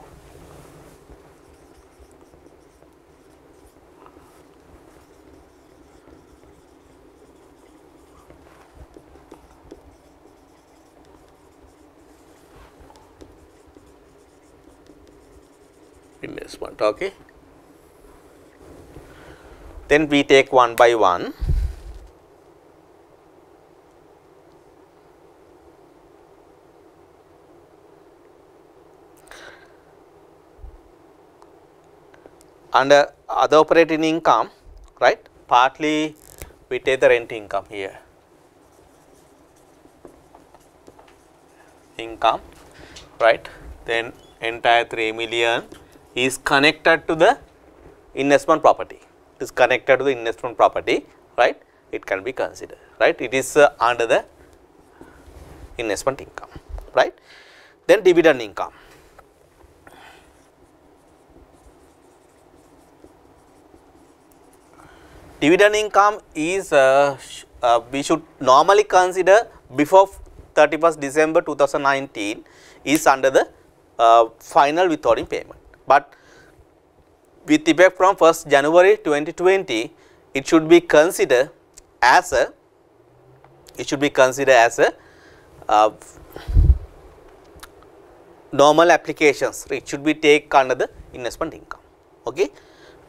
Investment, okay. Then we take one by one. Under other operating income, right, partly we take the rent income here, income, right. Then entire 3 million is connected to the investment property, it is connected to the investment property, right, it can be considered, right, it is under the investment income, right. Then dividend income. Dividend income is we should normally consider before 31st December 2019 is under the final withholding payment, but with effect from 1st January 2020, it should be considered as a normal applications, it should be take under the investment income. Okay.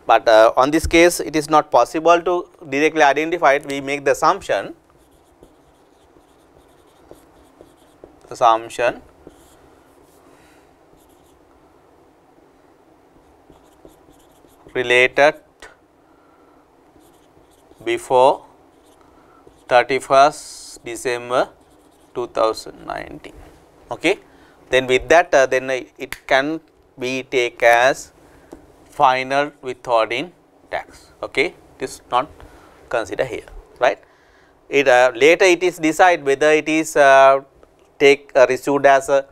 But on this case it is not possible to directly identify it. We make the assumption related before 31st December 2019. Okay. Then with that then it can be taken as final withholding tax. Okay. It is not considered here, right. It later it is decide whether it is received as a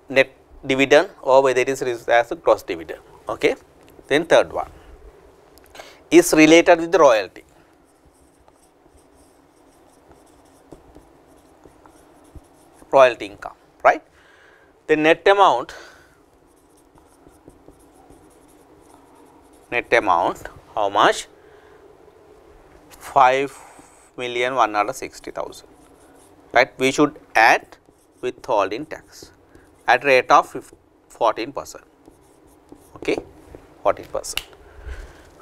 net dividend or whether it is received as a gross dividend. Okay. Then third one is related with the royalty. Royalty income, right. The net amount how much? 5,160,000, right. We should add withholding tax at rate of 14%. Okay, 14%.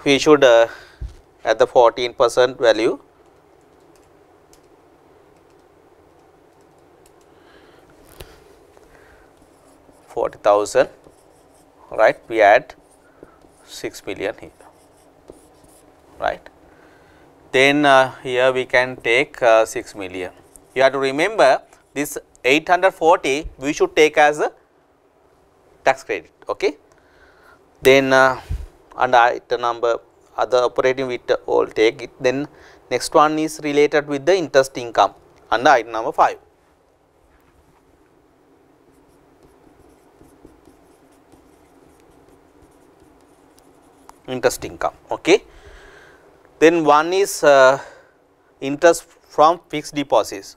We should at the 14% value $40,000, right. We add 6 million here, right. Then here we can take 6 million. You have to remember this 840 we should take as a tax credit. Okay. Then under item number other operating we all take it. Then next one is related with the interest income under item number 5. Interest income. Okay. Then one is interest from fixed deposits,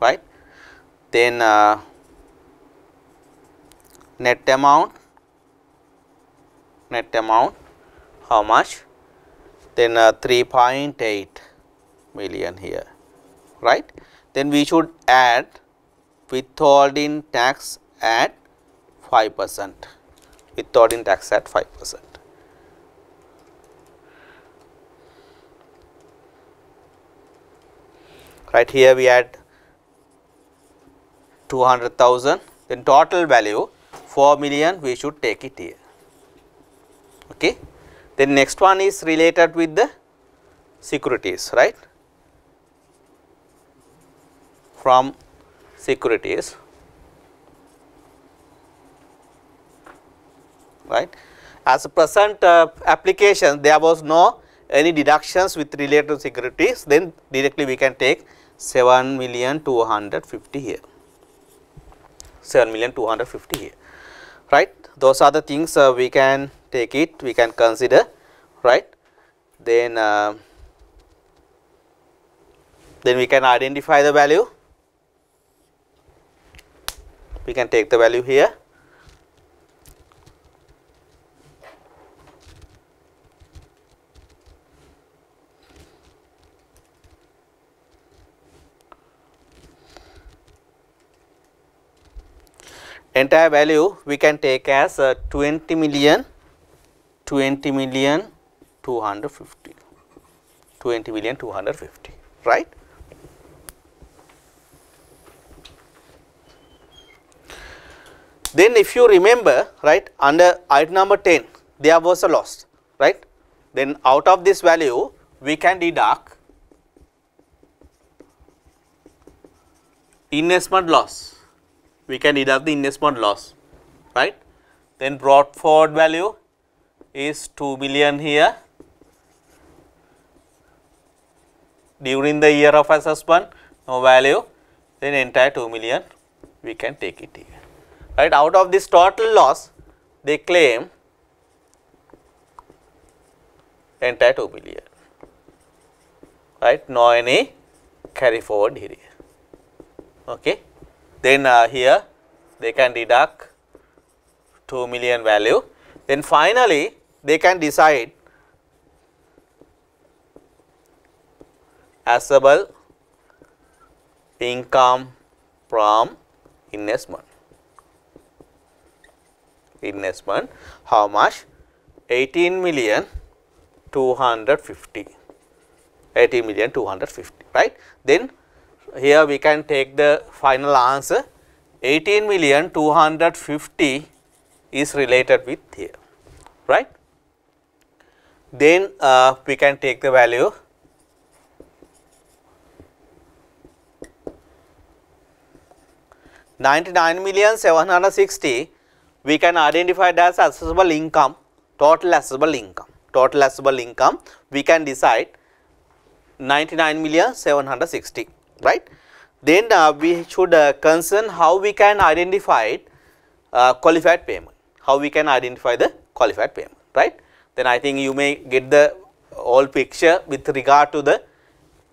right. Then net amount how much? Then 3.8 million here, right. Then we should add withholding tax at 5%, withholding tax at 5%. Right, here we add 200,000, then total value 4 million we should take it here. Okay. Then next one is related with the securities, right, from securities, right. As a present application there was no any deductions with related to securities, then directly we can take 7,250,000 here, 7,250,000 here, right. Those are the things we can take it, we can consider, right. Then we can identify the value, we can take the value here. Entire value we can take as 20,250,000, right. Then if you remember, right, under item number 10 there was a loss, right. Then out of this value we can deduct investment loss, we can deduct the investment loss, right. Then brought forward value is 2 million here during the year of assessment, no value, then entire 2 million we can take it here, right. Out of this total loss they claim entire 2 million, right, no any carry forward here. Okay. Then here they can deduct 2 million value, then finally they can decide assessable income from investment. Investment, how much? 18,250,000. 18,250,000, right? Then here we can take the final answer. 18,250,000 is related with here, right? Then we can take the value 99,760,000 we can identify it as assessable income, total assessable income. Total assessable income we can decide 99,760,000, right? Then we should concern how we can identify qualified payment. How we can identify the qualified payment, right? Then I think you may get the whole picture with regard to the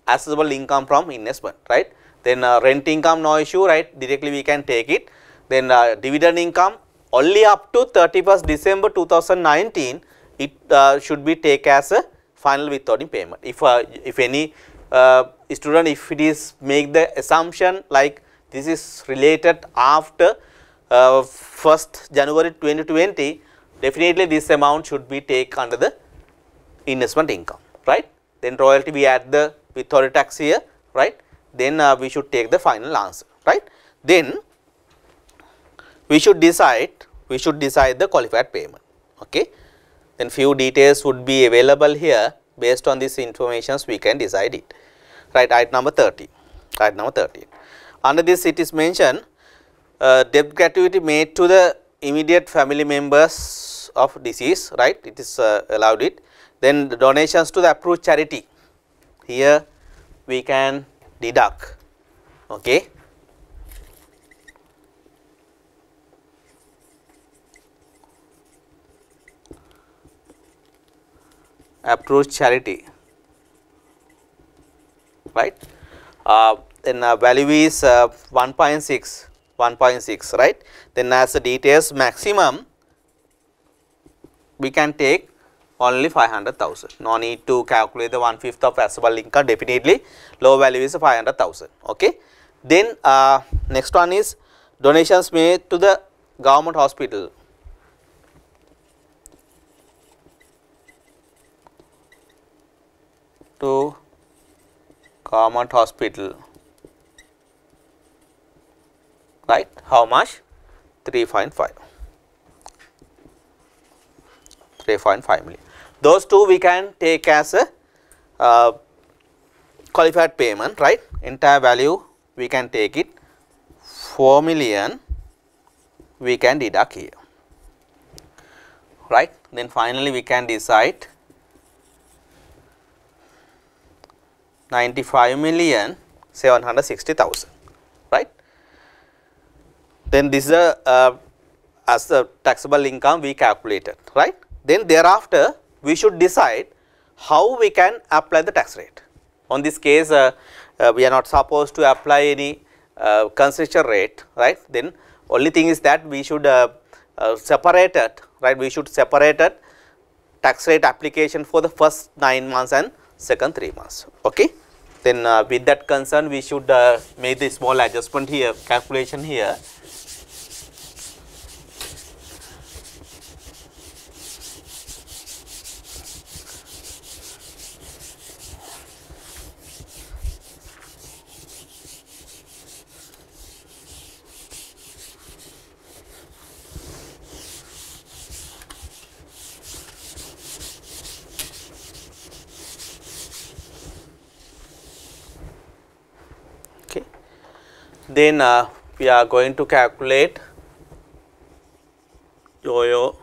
assessable income from investment, right? Then rent income, no issue, right? Directly we can take it. Then dividend income only up to 31st December 2019 it should be taken as a final withholding payment. If any student, if it is make the assumption like this is related after 1st January 2020, definitely this amount should be taken under the investment income, right? Then royalty we add the withholding tax here, right? Then we should take the final answer, right? Then we should decide the qualified payment, okay? Then few details would be available here. Based on this information we can decide it, right? Item number 30, item number 13. Under this it is mentioned debt gratuity made to the immediate family members of deceased, right? It is allowed it. Then the donations to the approved charity, here we can deduct, okay? Approved charity, right? Then value is 1.6, right? Then as the details maximum we can take only 500,000. No need to calculate the 1/5 of assessable income. Definitely low value is 500,000. Okay. Then next one is donations made to the government hospital. To government hospital, right? How much? 3.5. 3.5 million. Those two we can take as a qualified payment, right? Entire value we can take it 4 million we can deduct here, right? Then finally we can decide 95,760,000, right? Then this is as the taxable income we calculated, right? Then thereafter we should decide how we can apply the tax rate. On this case we are not supposed to apply any concession rate, right? Then only thing is that we should separate it, right? We should separate it tax rate application for the first 9 months and second 3 months, okay? Then with that concern we should make the small adjustment here, calculation here. Then we are going to calculate yo-yo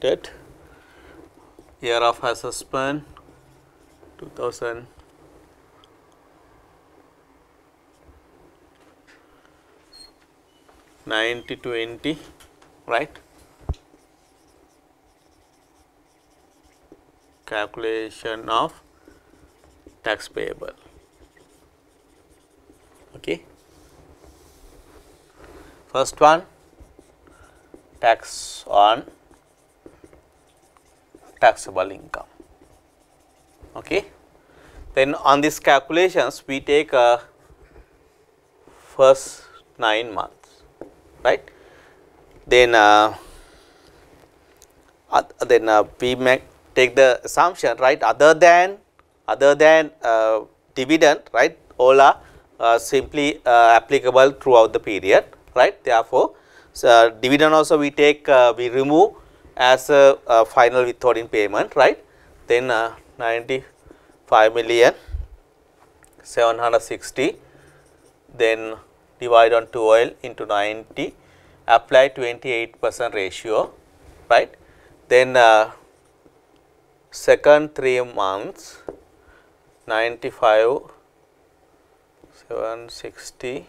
debt, year of assessment 2000. 90/20, right? Calculation of tax payable. First one, tax on taxable income. Okay. Then on these calculations, we take first 9 months, right. Then we take the assumption, right, other than dividend, right, all are simply applicable throughout the period, right. Therefore, dividend also we take, we remove as a final withholding payment, right. Then 95,760,000, then divide on 12 into 90, apply 28% ratio, right. Then second 3 months, 95,760,000,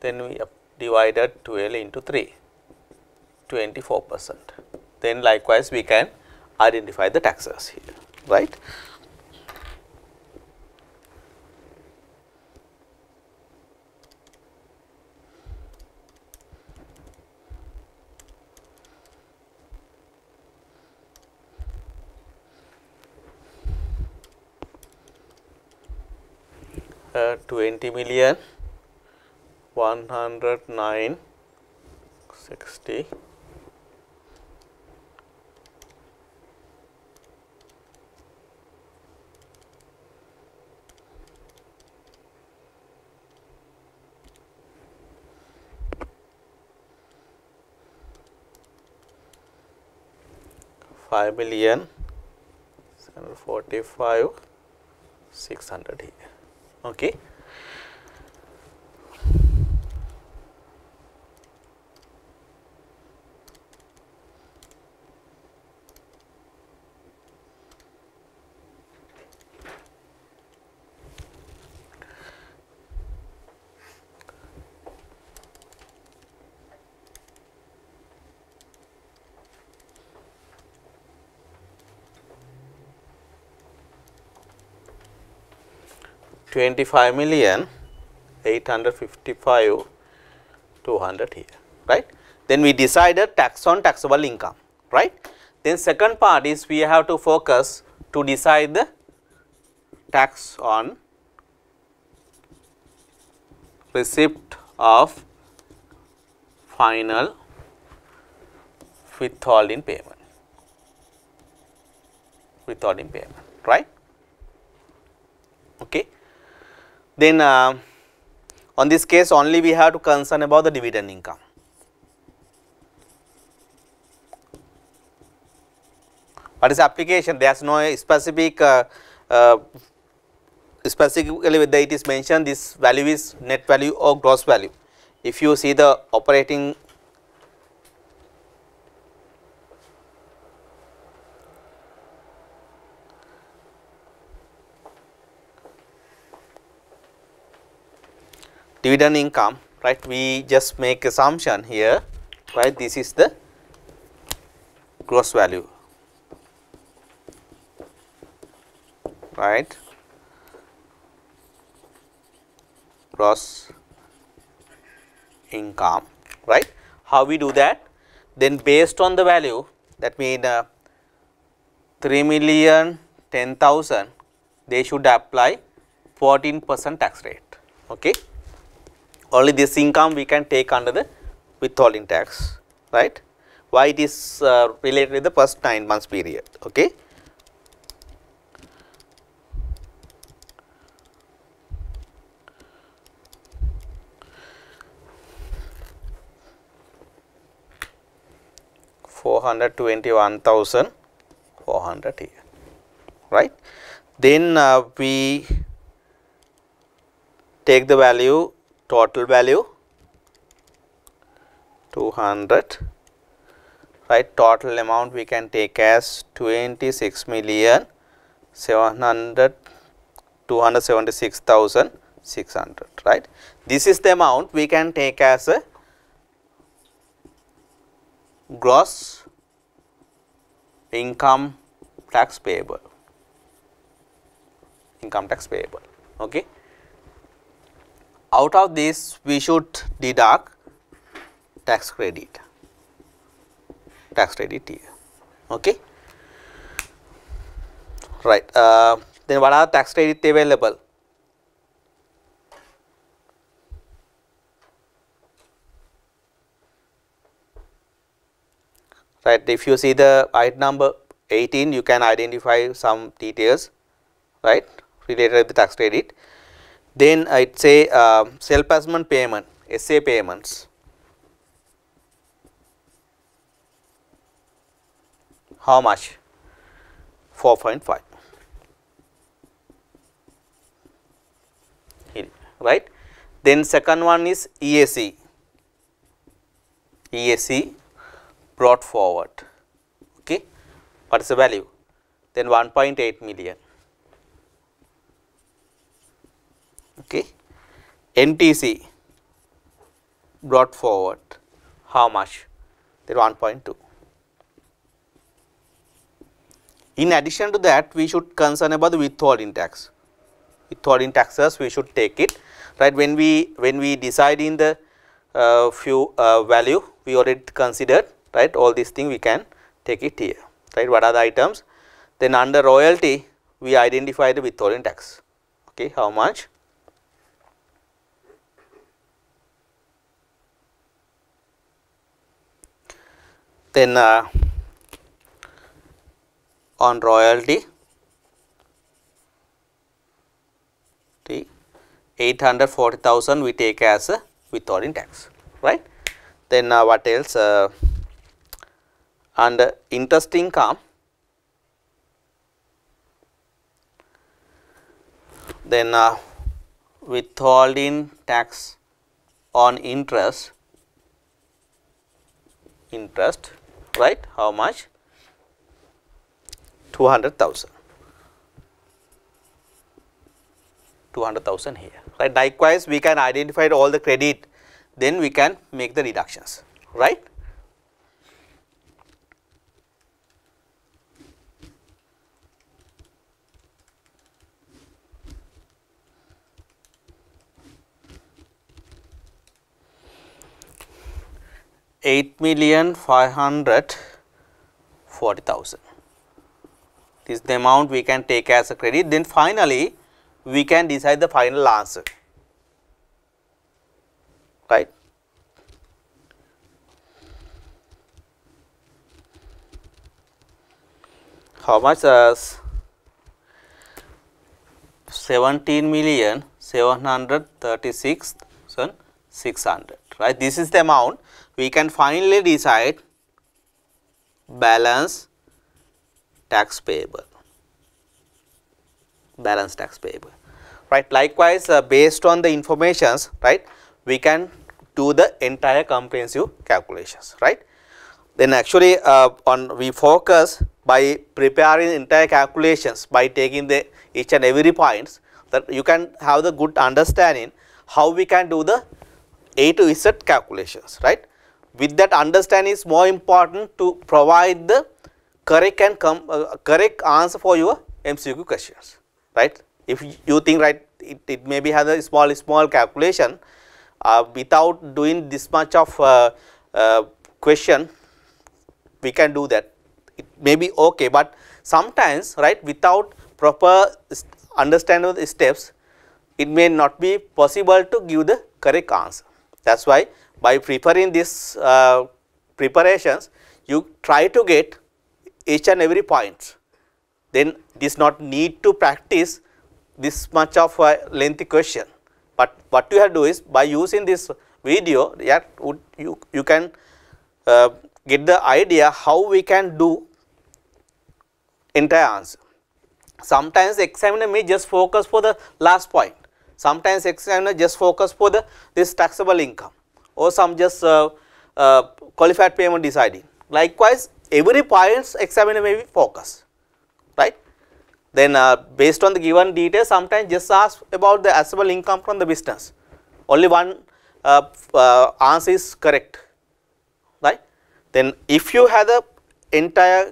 then we divided 12 into 3, 24%. Then likewise we can identify the taxes here, right. $20,109,60. $5,745,600 here. Okay. $25,855,200 here, right. Then we decided tax on taxable income, right. Then second part is we have to focus to decide the tax on receipt of final withholding payment, right. Okay. Then on this case only we have to concern about the dividend income. What is application? There is no specific specifically whether it is mentioned this value is net value or gross value. If you see the operating dividend income, right, we just make assumption here, right, this is the gross value, right, gross income, right. How we do that? Then based on the value, that means 3,010,000, they should apply 14% tax rate. Okay. Only this income we can take under the withholding tax, right. Why it is related with the first 9 months period. Okay. $421,400 here, right. Then we take the value, total value 200, right. Total amount we can take as 26,276,600, right. This is the amount we can take as a gross income tax payable, Okay. Out of this we should deduct tax credit here. Okay. Right. Then what are tax credit available? Right. If you see the item number 18, you can identify some details, right, related to the tax credit. Then it say self-assessment payment, SA payments. How much? 4.5. Right. Then second one is EAC. EAC brought forward. Okay. What is the value? Then 1.8 million. Okay. NTC brought forward. How much? Then 1.2. In addition to that, we should concern about the withholding tax. Withholding taxes, we should take it, right. When we decide in the few value, we already considered, right, all these things we can take it here, right. What are the items? Then under royalty, we identify the withholding tax. Okay, how much? Then on royalty, 840,000 we take as a withholding tax, right. Then what else? Under interest income, then withholding tax on interest, right, how much? 200,000. 200,000 here, right. Likewise, we can identify all the credit, then we can make the deductions, right. $8,540,000. This is the amount we can take as a credit. Then finally, we can decide the final answer, right. How much? 17,736,600, right. This is the amount we can finally decide balance tax payable, right. Likewise, based on the informations, right, we can do the entire comprehensive calculations, right. Then actually we focus by preparing entire calculations by taking the each and every points, that you can have the good understanding how we can do the A to Z calculations, right. With that understanding, is more important to provide the correct and correct answer for your MCQ questions, right. If you think, right, it maybe has a small calculation without doing this much of question, we can do that. It may be okay, but sometimes, right, without proper understanding of the steps, it may not be possible to give the correct answer. That is why by preparing this preparations, you try to get each and every point. Then it is not need to practice this much of a lengthy question, but what you have to do is, by using this video, you can get the idea how we can do entire answer. Sometimes examiner may just focus for the last point, sometimes examiner just focus for this taxable income, or some just qualified payment deciding. Likewise, every points examiner may be focused, right. Then based on the given details, sometimes just ask about the assessable income from the business, only one answer is correct, right. Then if you have the entire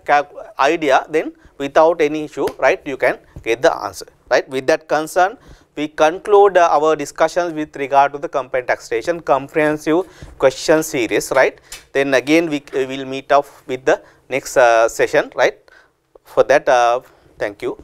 idea, then without any issue, right, you can get the answer, right. With that concern, we conclude our discussions with regard to the company taxation comprehensive question series, right. Then again we will meet up with the next session, right. For that, thank you.